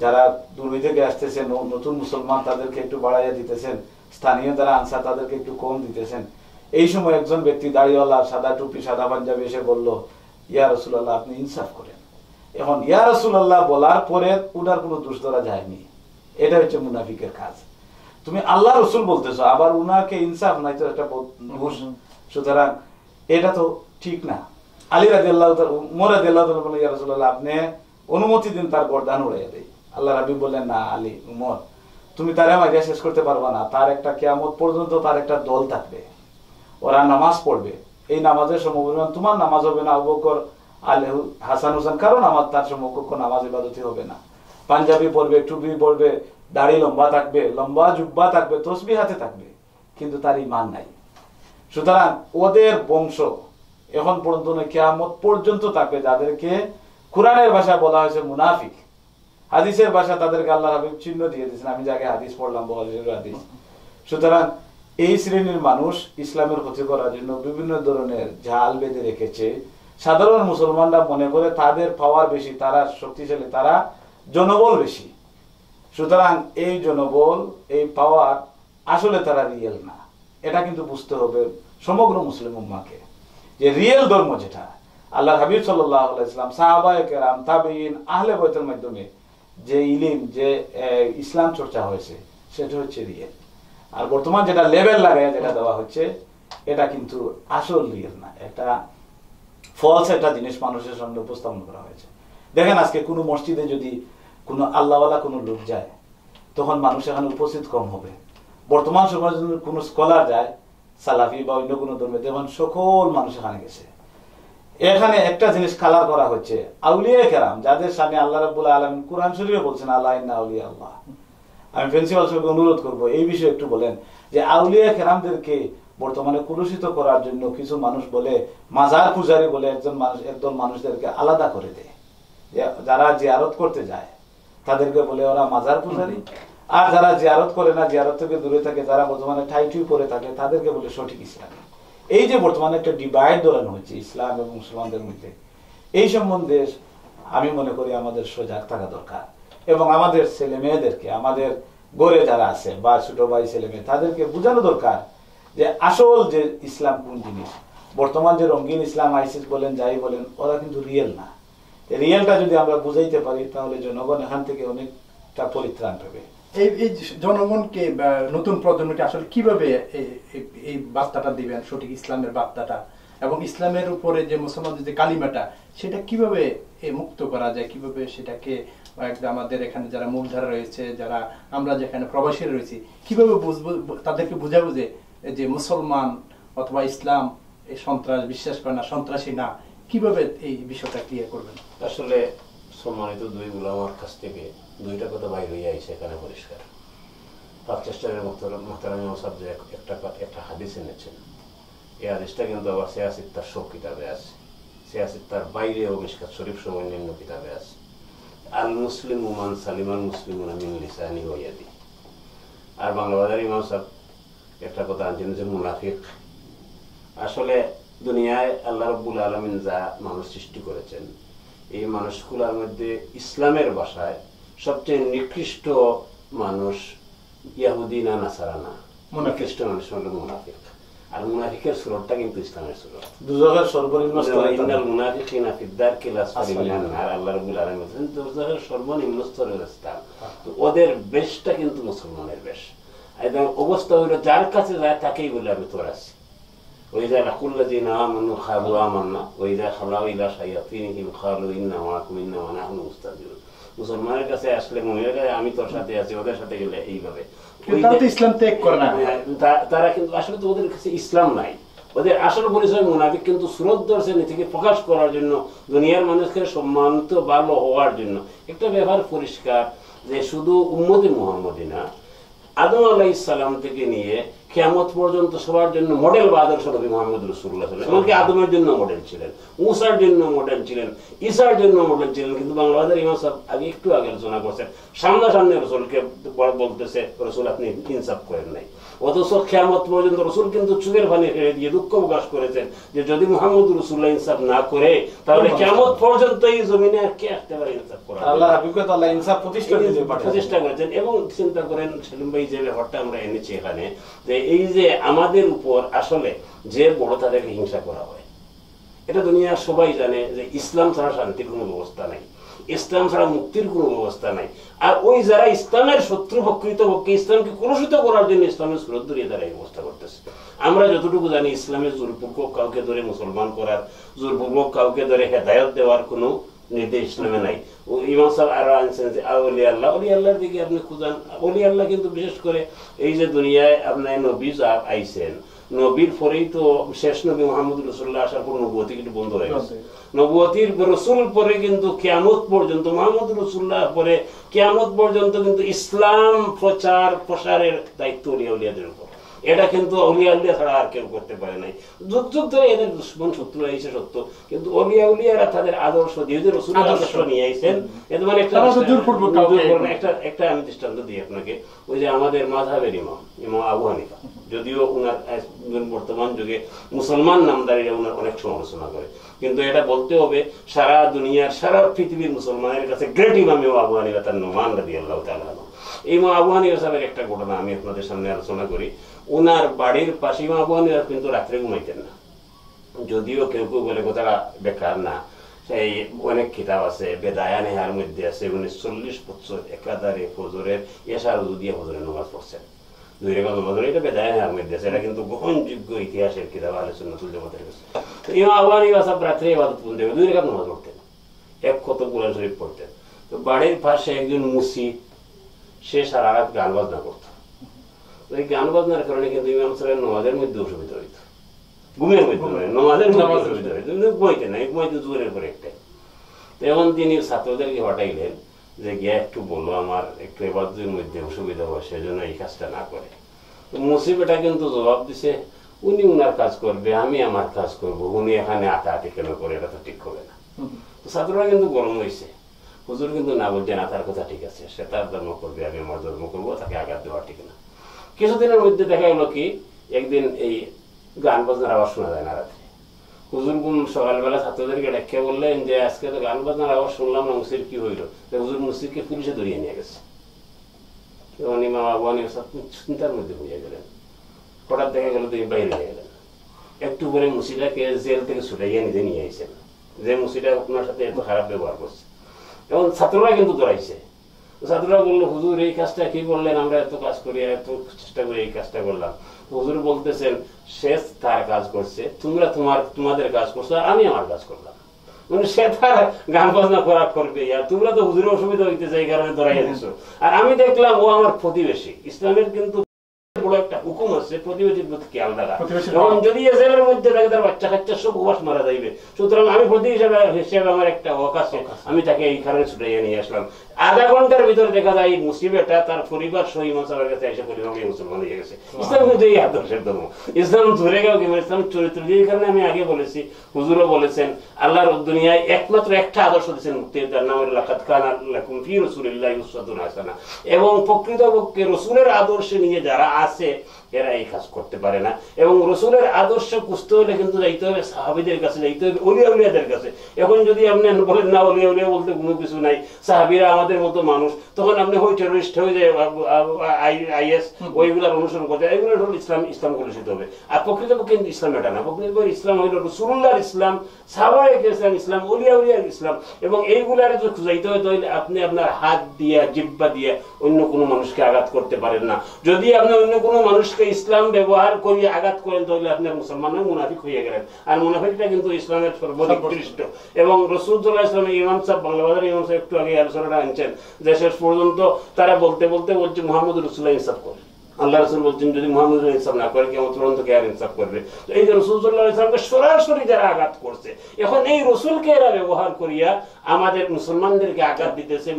যারা দূর থেকে আসতেছেন নতুন মুসলমান তাদেরকে একটু বাড়াইয়া দিতেছেন, স্থানীয় যারা আনসার তাদেরকে একটু কম দিতেছেন। এই সময় একজন ব্যক্তি দাড়িওয়ালা, সাদা টুপি, সাদা পাঞ্জাবি এসে বলল ইয়া রাসূলুল্লাহ আপনি ইনসাফ করেন। এখন ইয়া রাসূলুল্লাহ বলার পরে উনার কোনো দোষ ধরা যায়নি, এটা হচ্ছে মুনাফিকের কাজ। তুমি আল্লাহ রসুল বলতেছো আবার উনাকে ইনসাফ নাই, তো একটা দোষ, সুতরাং এটা তো ঠিক না। আলী রাদিয়াল্লাহু তাআলা, উমর রাদিয়াল্লাহু তাআলা বলেন ইয়া রাসূলুল্লাহ আপনি অনুমতি দিন তার গর্দান উড়াইয়া দেই। আল্লাহ রাব্বি বললেন না আলী, উমর তুমি তারে মাইরা শেষ করতে পারবা না, তার একটা কিয়ামত পর্যন্ত তার একটা দল থাকবে, ওরা নামাজ পড়বে, এই নামাজের সমপরিমাণ তোমার নামাজ হবে না, আবু বকর, আলী, হাসান হোসেন কারো নামাজ তার সমকক্ষ নামাজ ইবাদতি হবে না। পাঞ্জাবি পড়বে, টুপি পড়বে, দাড়ি লম্বা থাকবে, লম্বা জুব্বা থাকবে, তসবিহ হাতে থাকবে, কিন্তু তার ঈমান নাই। সুতরাং ওদের বংশ এখন পর্যন্ত কিয়ামত পর্যন্ত থাকবে, যাদেরকে কোরআনের ভাষায় বলা হয়েছে মুনাফিক, হাদিসের ভাষা তাদেরকে আল্লাহ হাবিব চিহ্ন দিয়ে দিয়েছেন, আমি যাকে হাদিস পড়লাম বুখারীর হাদিস। সুতরাং এই শ্রেণীর মানুষ ইসলামের ক্ষতি করার জন্য বিভিন্ন ধরনের জাল বেঁধে রেখেছে। সাধারণ মুসলমানরা মনে করে তাদের পাওয়ার বেশি, তারা শক্তিশালী, তারা জনবল বেশি। সুতরাং এই জনবল, এই পাওয়ার আসলে তারা রিয়েল না, এটা কিন্তু বুঝতে হবে সমগ্র মুসলিম উম্মাহকে, যে রিয়েল ধর্ম যেটা আল্লাহ হাবিব সাল্লাল্লাহু আলাইহি ওয়াসাল্লাম, সাহাবায়ে কেরাম, তাবেঈন, আহলে বাইতের মাধ্যমে যে ইলম, যে ইসলাম চর্চা হয়েছে সেটা হচ্ছে রিয়েল। আর বর্তমান যেটা লেভেল লাগায় যেটা দেওয়া হচ্ছে এটা কিন্তু আসল রিয়েল না, একটা ফলস একটা জিনিস মানুষের সামনে উপস্থাপন করা হয়েছে। দেখেন আজকে কোনো মসজিদে যদি কোনো আল্লাহওয়ালা কোনো লোক যায় তখন মানুষ এখানে উপস্থিত কম হবে। বর্তমান সময়ে যদি কোনো স্কলার যায় সালাফি বা অন্য কোনো ধর্মে, দেখুন সকল মানুষ এখানে গেছে। এখানে একটা জিনিস কালার করা হচ্ছে, আউলিয়া কেরাম যাদের সামনে আল্লাহ রাব্বুল আলামিন কোরআন শরীফে বলছেন আল্লাহ ইন্না আউলিয়া আল্লাহ। আমি প্রিন্সিপাল সাহেবকে অনুরোধ করবো এই বিষয়ে একটু বলেন যে আউলিয়া কেরামদেরকে বর্তমানে কলুষিত করার জন্য কিছু মানুষ বলে মাজার পূজারী বলে একদল মানুষদেরকে আলাদা করে দেয়, যারা জিয়ারত করতে যায় তাদেরকে বলে ওরা মাজার পূজারী, আর যারা জিয়ারত করে না, জিয়ারত থেকে দূরে থাকে, যারা বর্তমানে ঠাইঠুই করে থাকে তাদেরকে বলে সঠিক ইসলাম। এই যে বর্তমানে একটা ডিভাইড ধরানো হচ্ছে ইসলাম এবং মুসলমানদের মধ্যে, এই সম্বন্ধে আমি মনে করি আমাদের সজাগ থাকা দরকার, এবং আমাদের ছেলে মেয়েদেরকে, আমাদের গড়ে যারা আছে বা ছোট ভাই ছেলে মেয়ে, তাদেরকে বোঝানো দরকার যে আসল যে ইসলাম কোন জিনিস। বর্তমান যে রঙিন ইসলাম, আইসিস বলেন, যাই বলেন, ওরা কিন্তু রিয়েল না। রিয়েলটা যদি আমরা বুঝাইতে পারি তাহলে জনগণ এখান থেকে অনেকটা পরিত্রাণ পাবে। এই জনগণকে বা নতুন প্রজন্মকে আসলে কিভাবে এই বার্তাটা দিবেন, সঠিক ইসলামের বার্তাটা, এবং ইসলামের উপরে যে মুসলমানদের যে কালিমাটা সেটা কিভাবে মুক্ত করা যায়, কিভাবে সেটাকে আমাদের এখানে যারা মূলধারা রয়েছে, যারা আমরা যেখানে প্রবাসী রয়েছি, কিভাবে বুঝবো, তাদেরকে বুঝাবো যে মুসলমান অথবা ইসলাম এই সন্ত্রাস বিশ্বাস করে না, সন্ত্রাসী না, কিভাবে এই বিষয়টা ক্লিয়ার করবেন? আসলে সম্মানিত দুই উলামার কাছ থেকে দুইটা কথা বাইরে হয়ে আইছে এখানে পরিষ্কার। পাকচেস্টারের মোহতারাম সাহেব যে একটা হাদিস এনেছেন, এই হাদিসটা কিন্তু আবার সিয়াসিত্তার সব কিতাবে আছে, সিয়াসিত্তার বাইরে ও মিশকাত শরীফ সহ অন্যান্য কিতাবে আছে। আল মুসলিম মান সালিমাল মুসলিমুনা মিন লিসানি ওয়া ইয়াদি। আর বাংলা বাজার ইমাম সাহেব একটা কথা আনছেন যে মুনাফিক। আসলে দুনিয়ায় আল্লাহ রাব্বুল আলামিন যা মানুষ সৃষ্টি করেছেন, এই মানুষগুলোর মধ্যে ইসলামের ভাষায় সবচেয়ে নিকৃষ্ট মানুষ ইয়াহুদি না নাসারা না, নিকৃষ্ট মানুষ হলো মুনাফিক। আর মুনাফিকের সুরতটা কিন্তু ইসলামের সুরত। দুজকের সর্বনিম্ন স্তরে ইন্নাল মুনাফিকিনা ফিদ-দারকিল আসফালি মিনান নার, আল্লাহ রাব্বুল আলামিন বলেন দুজকের সর্বনিম্ন স্তরের স্থান। তো ওদের বেশটা কিন্তু মুসলমানের বেশ। একদম অবস্থা হইল যার কাছে যায় তাকেই বলে আমি তোর আছি। ওইযা লাকুল্লাযিনা আমানু খালু আমান্না ওইযা খালাউ ইলা শায়াতিনিহিম খালু ইন্না মাআকুম ইন্নামা নাহনু মুস্তাজিউন। মুসলমানের কাছে আসলে মুমিনের কাছে আমি তোর সাথে আছি, ওদের সাথে গেলে এইভাবে। ইসলাম ত্যাগ করে না তারা কিন্তু আসলে তো ওদের কাছে ইসলাম নাই। ওদের আসল পরিচয় মুনাফিক, কিন্তু সুরত ধরছে নিজেকে প্রকাশ করার জন্য, দুনিয়ার মানুষকে সম্মানিত ভালো হওয়ার জন্য। একটা ব্যাপার পরিষ্কার যে শুধু উম্মতে মুহাম্মদী না, আদম আলাইহিস সালাম থেকে নিয়ে কিয়ামত পর্যন্ত সবার জন্য মডেল বা আদর্শ নবী মুহাম্মদ রাসূলুল্লাহ সাল্লাল্লাহু আলাইহি ওয়াসাল্লাম। এমনকি আদমের জন্য মডেল ছিলেন, মুসার জন্য মডেল ছিলেন, ঈসার জন্য মডেল ছিলেন। কিন্তু বাংলাদেশের ইমাম সাহেব আগে একটু আগে আলোচনা করছেন, সামনাসামনি রাসূলকে বলতেছে রাসূল আপনি ইনসাফ করেন নাই। অথচ কিয়ামত পর্যন্ত রাসূল কিন্তু চোখের পানি ফেলে দিয়ে দুঃখ প্রকাশ করেছেন যে যদি মুহাম্মদ রাসূলুল্লাহ ইনসাফ না করে তাহলে কিয়ামত পর্যন্ত এই জমিনে আর কে আসতে পারে ইনসাফ করা। আল্লাহর হাবিবকে আল্লাহ ইনসাফ প্রতিষ্ঠা করেছেন। এবং চিন্তা করেন সেলিম ভাই যে ব্যাপারটা আমরা এনেছি এখানে, যে এই যে আমাদের উপর আসলে যে বড় তাদেরকে হিংসা করা হয়, এটা দুনিয়ার সবাই জানে যে ইসলাম ছাড়া শান্তির কোনো ব্যবস্থা নাই, ইসলাম ছাড়া মুক্তির কোনো ব্যবস্থা নাই। আর ওই যারা ইসলামের শত্রু প্রকৃত পক্ষে ইসলামকে কলুষিত করার জন্য ইসলামের সুরত ধরিয়ে তারা এই ব্যবস্থা করতেছে। আমরা যতটুকু জানি ইসলামের জোরপূর্বক কাউকে ধরে মুসলমান করার, জোরপূর্বক কাউকে ধরে হেদায়ত দেওয়ার কোনো নির্দেশ ইসলামে নাই। ইমাম সাহেব আরো আনছেন যে ওলি আল্লাহ, ওলি আল্লাহর দিকে আপনি খুঁজান। ওলি আল্লাহ কিন্তু বিশেষ করে এই যে দুনিয়ায় আপনার নবী আইছেন, নবীর পরেই তো শেষ নবী মুহাম্মদ রাসূলুল্লাহ আসার পর নবুয়তি কিন্তু বন্ধ হয়ে গেছে। নবুয়তির রাসূল পরে কিন্তু কিয়ামত পর্যন্ত, মুহাম্মদ রাসূলুল্লাহ পরে কিয়ামত পর্যন্ত কিন্তু ইসলাম প্রচার প্রসারের দায়িত্ব উলিয়াদের উপর। এটা কিন্তু অলিয়া উলিয়া ছাড়া আর কেউ করতে পারে নাই। যুগ যুগ ধরে এদের দুশ্মন শত্রু আইছে সত্য, কিন্তু অলিয়া উলিয়ারা তাদের আদর্শ দিয়ে রাসূলের আদর্শ নিয়ে আইছেন। এটা মানে একটা আমি দৃষ্টান্ত দিই আপনাকে। ওই যে আমাদের মাযহাবের ইমাম আবু হানিফা, যদিও উনার বর্তমান যুগে মুসলমান নামদারিরা উনার অনেক সমালোচনা করে, কিন্তু এটা বলতে হবে সারা দুনিয়ার সারা পৃথিবীর মুসলমানের কাছে গ্রেট ইমাম আবু হানিফা তার নোমান রাদিয়াল্লাহু তাআলা। এই আবু হানিফা সাহেবের একটা ঘটনা আমি আপনাদের সামনে আলোচনা করি। ওনার বাড়ির পাশে আবু হানিফা কিন্তু রাত্রে ঘুমাইতেন না, যদিও কেউ কেউ বলে কথাটা বেকার না, সেই অনেক কিতাব আছে, বেদায়া নেহার মধ্যে আছে 40 বছর একাধারে ফজরের এশার উযু দিয়ে ফজরের নামাজ পড়ছেন, 2 রাকাত নামাজ। এটা বেদায়া নেহার মধ্যে আছে, এটা কিন্তু গ্রহণযোগ্য ইতিহাসের কিতাব আহলে সুন্নাতুল জামাতের কাছে। তো ইমাম আবু হানিফা সাহেব রাত্রে ইবাদত করতেন, 2 রাকাত নামাজ পড়তেন, এক খতম কুরআন শরীফ পড়তেন। তো বাড়ির পাশে একজন মুসি, সে সারা রাত গান বাজনা করতো। এই গান বাজনার কারণে কিন্তু ইমাম সাহেবের নামাজের মধ্যে অসুবিধা হইতো, ঘুমের মধ্যে নামাজের মধ্যে অসুবিধা হইতো, ঘুমাইতেন না, ঘুমাইতে জোরের পরে একটাই। তখন তিনি ছাত্রদেরকে পাঠাইলেন যে গিয়া একটু বললো আমার একটু ইবাদতের মধ্যে অসুবিধা হয়, সেজন্য এই কাজটা না করে। তো মুসিবেটা কিন্তু জবাব দিছে উনি উনার কাজ করবে, আমি আমার কাজ করবো, উনি এখানে আটাআটি কেন করে, এটা তো ঠিক হবে না। তো ছাত্ররা কিন্তু গরম হয়েছে, হুজুর কিন্তু না বলছেন না, তার কথা ঠিক আছে, সে তার ধর্ম করবে, আমি আমার ধর্ম করবো, তাকে আঘাত দেওয়া ঠিক না। কিছুদিনের মধ্যে দেখা গেল কি একদিন এই গান বাজনার আওয়াজ শোনা যায় না রাত্রে। হুজুর সকালবেলা ছাত্রদেরকে ডেকে বললেন যে আজকে তো গান বাজনার আওয়াজ শুনলাম না, মুসির কি হইল? হুজুর মুসিদকে পুলিশে ধরিয়ে নিয়ে গেছে। ইমাম আবু হানিফা চিন্তার মধ্যে হয়ে গেলেন। হঠাৎ দেখা গেল তিনি বাইরে নিয়ে গেলেন। একটু পরে মুসিদাকে জেল থেকে ছুটাইয়া নিজে নিয়ে আইছেন, যে মুসিদা আপনার সাথে এত খারাপ ব্যবহার করছে। এবং ছাত্ররা কিন্তু ধরাইছে। ছাত্ররা বললো হুজুর এই কাজটা কি করলেন, আমরা এত কাজ করি, এত চেষ্টা করে এই কাজটা করলাম। হুজুর বলতেছেন সে তার কাজ করছে, তোমরা তোমাদের কাজ করছো, আর আমি আমার কাজ করলাম। মানে সে তার গান বাজনা করা করবে, আর তোমরা তো হুজুরের অসুবিধা হইতেছে এই কারণে ধরাইয়া দিছো। আর আমি দেখলাম ও আমার প্রতিবেশী। ইসলামের কিন্তু বড় একটা হুকুম আছে প্রতিবেশীর প্রতি খেয়াল রাখা। এবং যদি জেলের মধ্যে থাকে তার বাচ্চা কাচ্চা সব উপাস মারা যাইবে, সুতরাং আমি প্রতিবেশী হিসেবে আমার একটা হক আছে, আমি তাকে এই কারণে ছুটাইয়া নিয়ে আসলাম। আধা ঘন্টার ভিতরে দেখা যায় মুসিবেটা তার পরিবার সহ ইমাম সাহেবের কাছে এসে পরিবারকে মুসলমান হয়ে গেছে। ইসলাম কিন্তু এই আদর্শের ধর্ম। ইসলাম ধরে গেল কি ইসলাম চরিত্র, যেই কারণে আমি আগে বলেছি, হুজুরও বলেছেন আল্লাহর দুনিয়ায় একমাত্র একটা আদর্শ দিয়েছেন মুক্তির, তার নাম হলো লাকাদ কানা লাকুম ফি রাসূলিল্লাহি উসওয়াতুন হাসানাহ। এবং প্রকৃতপক্ষে রাসূলের আদর্শে নিয়ে যারা আছে এরা এই কাজ করতে পারে না। এবং রসুলের আদর্শ খুঁজতে হলে কিন্তু যাইতে হবে সাহাবীদের কাছে, যাইতে হবে ওলিয়া উলিয়াদের কাছে। এখন যদি আপনি বলেন না ওলিয়া উলিয়া বলতে কোনো কিছু নাই, সাহাবীরা আমাদের মতো মানুষ, তখন আপনি হয় টেররিস্ট হয়ে যায়, IS ওইগুলার অনুসরণ করতে, এগুলো হল ইসলাম কলুষিত হবে। আর প্রকৃতপক্ষে কিন্তু ইসলাম এটা না। প্রকৃতপক্ষে ইসলাম হইল রসুলুল্লাহর ইসলাম, সাহাবায়ে কেরামের ইসলাম, ওলিয়া উলিয়ার ইসলাম। এবং এইগুলারে যদি খুঁজাইতে হয় তাহলে আপনি আপনার হাত দিয়া জিহ্বা দিয়ে অন্য কোনো মানুষকে আঘাত করতে পারেন না। যদি আপনি অন্য কোনো মানুষকে ইসলাম ব্যবহার করিয়ে আঘাত করেন তাহলে আপনি মুসলমান মুনাফিক হয়ে গেলেন। আর মুনাফিকটা কিন্তু ইসলামের সর্বোৎকৃষ্ট। এবং রাসূল সাল্লাল্লাহু আলাইহি ওয়াসাল্লাম ইমাম সাহেব, বাংলাবাজারের ইমাম সাহেব একটু আগে আলোচনাটা আনছেন যে শেষ পর্যন্ত তারা বলতে বলতে বলছে মুহাম্মদ রাসূলুল্লাহ ইনসাফ করে। আল্লাহ রাসূল বলছেন যদি মুহাম্মদ ইনসাফ না করে কিয়ামত পর্যন্ত কে আর ইনসাফ করবে? তো এই যে রাসূল সাল্লাল্লাহু আলাইহি ওয়াসাল্লামকে সরাসরি যারা আঘাত করছে, এখন এই রাসূলকে এরা ব্যবহার করিয়া আমাদের মুসলমানদেরকে আঘাত দিতেছে,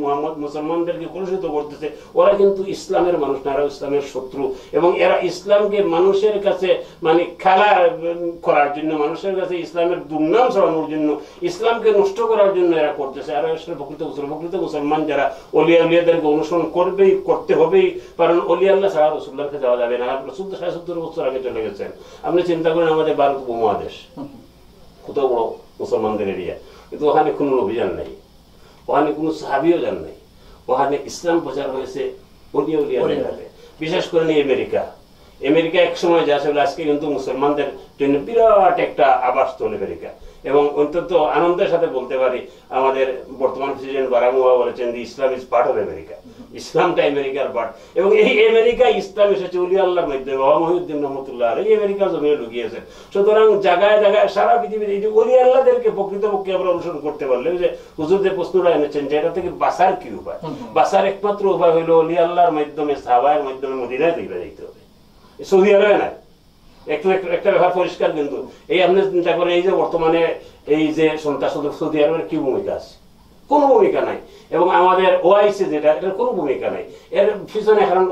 মুসলমানদেরকে কলুষিত করতেছে। ওরা কিন্তু ইসলামের মানুষ না, এরা ইসলামের শত্রু। এবং এরা ইসলামকে মানুষের কাছে মানে খেলা করার জন্য, মানুষের কাছে ইসলামের দুর্নাম ছড়ানোর জন্য, ইসলামকে নষ্ট করার জন্য এরা করতেছে। আর প্রকৃত মুসলমান যারা ওলিয়া উলিয়াদেরকে অনুসরণ করবেই, করতে হবেই, কারণ ওলিয়া আল্লাহ ছাড়া রাসূলুল্লাহর কাছে যাওয়া যাবে না। রাসূল ৭৭ বছর আগে চলে গেছেন। আপনি চিন্তা করেন আমাদের ভারত উপমহাদেশ কত বড় মুসলমানদের এরিয়া, কিন্তু ওখানে কোনো অভিযান নাই, ওখানে কোনো সাহাবীও যান নাই। ওখানে ইসলাম প্রচার হয়েছে ওলিয়া উলিয়াদের হাতে। বিশেষ করে আমেরিকা এক সময় যা ছিল, আজকে কিন্তু মুসলমানদের জন্য বিরাট একটা আবাসস্থল আমেরিকা। এবং অন্তত আনন্দের সাথে বলতে পারি আমাদের বর্তমান প্রেসিডেন্ট বারাক ওবামা বলেছেন যে ইসলাম ইজ পার্ট অফ আমেরিকা, ইসলামটা আমেরিকার পার্ট। এবং এই আমেরিকা ইসলাম এসেছে ওলি আল্লাহর মাধ্যমে। বাবা মহিউদ্দিন রহমতুল্লাহ এই আমেরিকা জমিয়ে ঢুকিয়েছেন। সুতরাং জায়গায় জায়গায় সারা পৃথিবীতে এই যে ওলি আল্লাহদেরকে প্রকৃতপক্ষে আমরা অনুসরণ করতে পারলে, যে হুজুর যে প্রশ্নটা এনেছেন যে এটা থেকে বাঁচার কি উপায়, বাঁচার একমাত্র উপায় হইল ওলি আল্লাহর মাধ্যমে, সাহাবায়ের মাধ্যমে মদিনায় তৈরি যাইতে হবে, সৌদি আরবে না। একটা ব্যাপার পরিষ্কার, কিন্তু এই আপনি চিন্তা করেন এই যে বর্তমানে এই যে সন্ত্রাস সৌদি আরবের কি ভূমিকা আছে? কোনো ভূমিকা নাই। এবং আমাদের OIC যেটা, এটার কোনো ভূমিকা নাই। এর পিছনে কারণ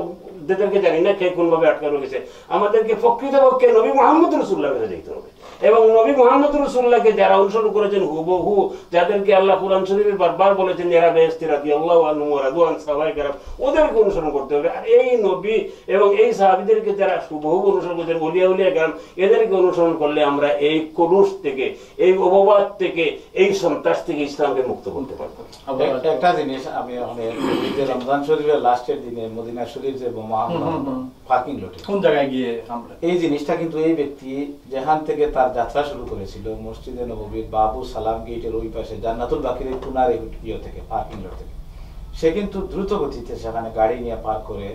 যাদেরকে জানি না কে কোন ভাবে আটকানো গেছে। আমাদেরকে প্রকৃতপক্ষে নবী মুহাম্মদ রাসূলুল্লাহর কাছে যেতে হবে। এবং নবী মুহাম্মদ রাসূলুল্লাহকে যারা অনুসরণ করেছেন হুবহু, যাদেরকে আল্লাহ কুরআন শরীফে বারবার বলেছেন এরা বেহেশতি রাদিয়াল্লাহু আনহুম ওয়া রাদু আন, সাহাবায়ে কেরাম, ওদেরকে অনুসরণ করতে হবে। আর এই নবী এবং এই সাহাবীদেরকে যারা হুবহু অনুসরণ করেছেন, ওলিয়া উলিয়া কেরাম, এদেরকে অনুসরণ করলে আমরা এই কুরুশ থেকে, এই অপবাদ থেকে, এই সন্ত্রাস থেকে ইসলামকে মুক্ত করতে পারব। একটা জিনিস আমি রমজান শরীফের লাস্টের দিনে মদিনা শরীফ যে বোমা পার্কিং লটে কোন জায়গায় গিয়ে আমরা, এই জিনিসটা কিন্তু এই ব্যক্তি যেখান থেকে তার যাত্রা শুরু করেছিল মসজিদে নববীর বাবু সালাম গেটের ওই পাশে জান্নাতুল বাকির টুনার থেকে পার্কিং লট থেকে, সে কিন্তু দ্রুত গতিতে সেখানে গাড়ি নিয়ে পার্ক করে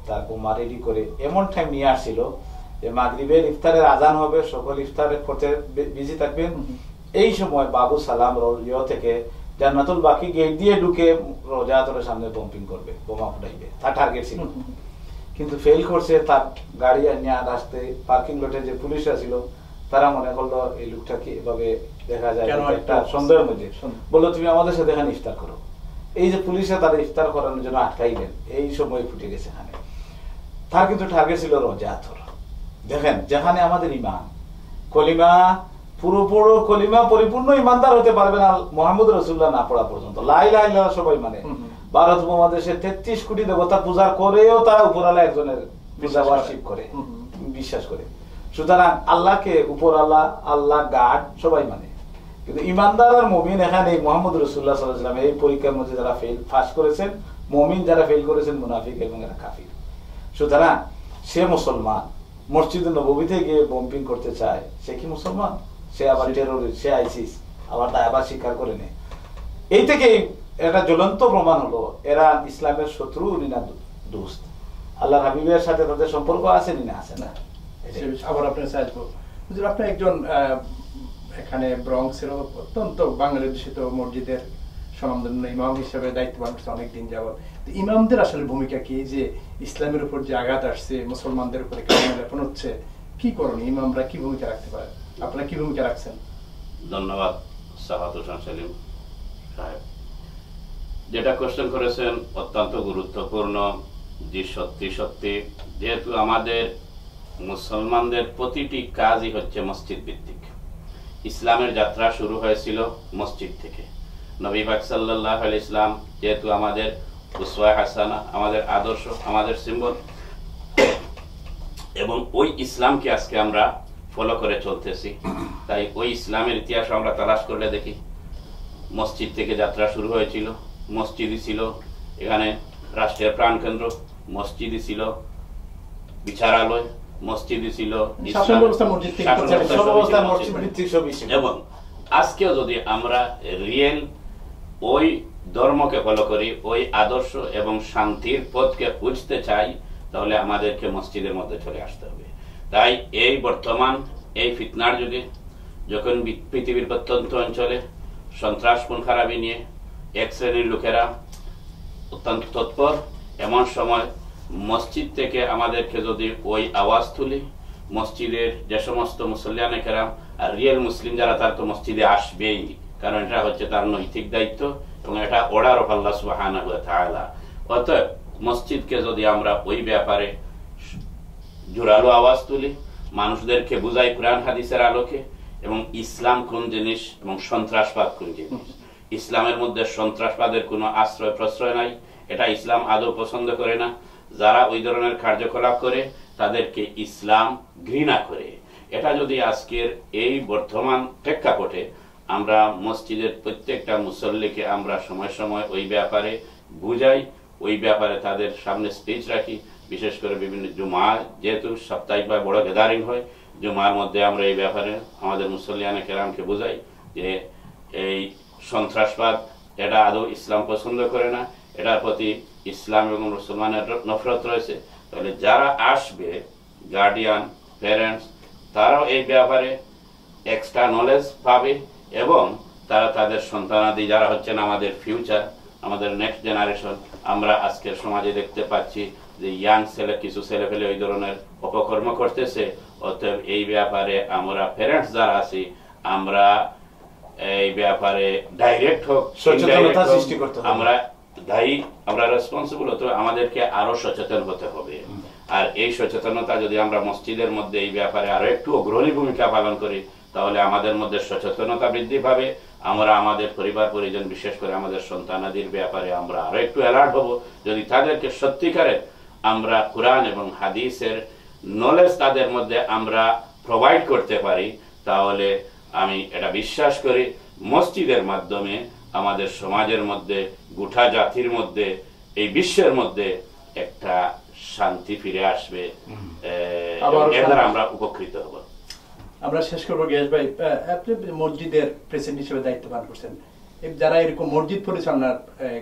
তার বোমা রেডি করে এমন টাইম নিয়ে আসছিল যে মাগরিবের ইফতারের আজান হবে, সকল ইফতারের করতে বিজি থাকবেন। এই সময় বাবু সালাম থেকে জান্নাতুল বাকি গেট দিয়ে ঢুকে রোজাতুলের সামনে বম্পিং করবে, বোমা ফুটাইবে, তার টার্গেট ছিল। কিন্তু ফেল করছে। তার গাড়ি নিয়ে আসতে পার্কিং লটে যে পুলিশরা ছিল তারা মনে করলো এই লোকটা কি এভাবে দেখা যায় একটা সন্দেহের মধ্যে, বললো তুমি আমাদের সাথে এখানে ইফতার করো। এই যে পুলিশরা তারা ইফতার করানোর জন্য আটকাইলেন, এই সময় ফুটে গেছে এখানে। তার কিন্তু টার্গেট ছিল রোজাতুল। দেখেন যেখানে আমাদের ইমান কলিমা পুরোপুরো কলিমা পরিপূর্ণ ইমানদার হতে পারবে না মুহাম্মদ রাসূলুল্লাহ না পড়া পর্যন্ত। লা ইলাহা ইল্লাল্লাহ সবাই মানে। ভারত উপমহাদেশে 33 কোটি দেবতা পূজা করেও তারা উপরালা একজনের পূজা ওয়ার্শিপ করে, বিশ্বাস করে। সুতরাং আল্লাহকে উপরালা, আল্লাহ গাড সবাই মানে। কিন্তু ইমানদার আর মুমিন এখানে মুহাম্মদ রাসূলুল্লাহ সাল্লাল্লাহু আলাইহি ওয়াসাল্লাম এই পরীক্ষার মধ্যে যারা পাস করেছেন, মুমিন যারা ফেল করেছেন মুনাফিক এবং এরা কাফির। সুতরাং সে মুসলমান মসজিদে নববীতে গিয়ে বম্পিং করতে চায়, সে কি মুসলমান? সে আবার টেররিস্ট, সে আইসিস, আবার দায়ভার স্বীকার করে নেয়। এই থেকে এটা জ্বলন্ত প্রমাণ হলো এরা ইসলামের শত্রু না দোস্ত। আল্লাহর হাবিবের সাথে তাদের সম্পর্ক আছে না আছে না। আবার আপনার চাইবো হুজুর, আপনি একজন এখানে ব্রঙ্কসের অত্যন্ত বাংলাদেশিত মসজিদের স্বনামধন্য ইমাম হিসেবে দায়িত্ব পালন করছে অনেকদিন যাবত। ইমামদের আসলে ভূমিকা কি? যে ইসলামের উপর যে আঘাত আসছে, মুসলমানদের উপরে কেমন হচ্ছে, কি করণীয়? ইমামরা কি ভূমিকা রাখতে পারে? আপনারা কি ভূমিকা রাখছেন? ধন্যবাদ সাহাদ হোসেন সেলিম সাহেব। যেটা কোশ্চেন করেছেন অত্যন্ত গুরুত্বপূর্ণ। যে সত্যি সত্যি যেহেতু আমাদের মুসলমানদের প্রতিটি কাজই হচ্ছে মসজিদ ভিত্তিক। ইসলামের যাত্রা শুরু হয়েছিল মসজিদ থেকে। নবী পাক সাল্লাল্লাহু আলাইহি ইসলাম যেহেতু আমাদের উসওয়া হাসানা, আমাদের আদর্শ, আমাদের সিম্বল, এবং ওই ইসলামকে আজকে আমরা ফলো করে চলতেছি। তাই ওই ইসলামের ইতিহাস আমরা তালাশ করলে দেখি মসজিদ থেকে যাত্রা শুরু হয়েছিল, মসজিদই ছিল এখানে রাষ্ট্রের প্রাণকেন্দ্র, মসজিদই ছিল বিচারালয়, মসজিদই ছিল এবং আজকেও যদি আমরা রিয়েল ওই ধর্মকে ফলো করি, ওই আদর্শ এবং শান্তির পথকে বুঝতে চাই, তাহলে আমাদেরকে মসজিদের মধ্যে চলে আসতে হবে। তাই এই বর্তমান এই ফিতনার যুগে যখন পৃথিবীর প্রত্যন্ত অঞ্চলে সন্ত্রাস খুন খারাপি নিয়ে এক শ্রেণীর লোকেরা অত্যন্ত তৎপর, এমন সময় মসজিদ থেকে আমাদেরকে যদি ওই আওয়াজ তুলি, মসজিদের যে সমস্ত মুসল্লিয়ানে কেরাম আর রিয়েল মুসলিম যারা, তার তো মসজিদে আসবেই, কারণ এটা হচ্ছে তার নৈতিক দায়িত্ব এবং এটা অর্ডার অফ আল্লাহ সুবহানাহু ওয়া তাআলা। অতএব মসজিদকে যদি আমরা ওই ব্যাপারে জোরালো আওয়াজ তুলি, মানুষদেরকে বুঝাই কুরআন হাদিসের আলোকে এবং ইসলাম কোন জিনিস এবং সন্ত্রাসবাদ কোন জিনিস। ইসলামের মধ্যে সন্ত্রাসবাদের কোনো আশ্রয় প্রশ্রয় নাই, এটা ইসলাম আদৌ পছন্দ করে না। যারা ওই ধরনের কার্যকলাপ করে তাদেরকে ইসলাম ঘৃণা করে। এটা যদি আজকের এই বর্তমান প্রেক্ষাপটে আমরা মসজিদের প্রত্যেকটা মুসল্লিকে আমরা সময় সময় ওই ব্যাপারে বুঝাই, ওই ব্যাপারে তাদের সামনে স্পিচ রাখি, বিশেষ করে বিভিন্ন জুমা যেহেতু সাপ্তাহিক বা বড় গ্যাদারিং হয়, জুমার মধ্যে আমরা এই ব্যাপারে আমাদের মুসল্লিয়ানে কেরামকে বুঝাই যে এই সন্ত্রাসবাদ এটা আদৌ ইসলাম পছন্দ করে না, এটার প্রতি ইসলাম এবং মুসলমানের নফরত রয়েছে। তাহলে যারা আসবে গার্ডিয়ান, প্যারেন্টস, তারাও এই ব্যাপারে এক্সট্রা নলেজ পাবে এবং তারা তাদের সন্তানাদি যারা হচ্ছেন আমাদের ফিউচার, আমাদের নেক্সট জেনারেশন, আমরা আজকের সমাজে দেখতে পাচ্ছি যে ইয়াং কিছু ছেলে ফেলে ওই ধরনের অপকর্ম করতেছে। অতএব এই ব্যাপারে আমরা প্যারেন্টস যারা আছি, আমরা এই ব্যাপারে ডাইরেক্ট হোক সচেতনতা সৃষ্টি করতে হবে, আমরা দায়ী, আমরা রেসপন্সিবল, তো আমাদেরকে আরো সচেতন হতে হবে। আর এই সচেতনতা যদি আমরা মসজিদের মধ্যে এই ব্যাপারে আরো একটু অগ্রণী ভূমিকা পালন করি, তাহলে আমাদের মধ্যে সচেতনতা বৃদ্ধি পাবে। আমরা আমাদের পরিবার পরিজন, বিশেষ করে আমাদের সন্তানাদির ব্যাপারে আমরা আরো একটু অ্যালার্ট হব। যদি তাদেরকে সত্যিকারে আমরা কোরআন এবং হাদিসের নলেজ তাদের মধ্যে আমরা প্রোভাইড করতে পারি, তাহলে আমি এটা বিশ্বাস করি মসজিদের মাধ্যমে আমাদের সমাজের মধ্যে, গোটা জাতির মধ্যে, এই বিশ্বের মধ্যে একটা শান্তি ফিরে আসবে, এর দ্বারা আমরা উপকৃত হব। আমরা শেষ করবো গিয়াস ভাই, আপনি মসজিদের প্রেসিডেন্ট হিসেবে দায়িত্ব পালন করছেন, যারা এরকম মসজিদ পরিচালনার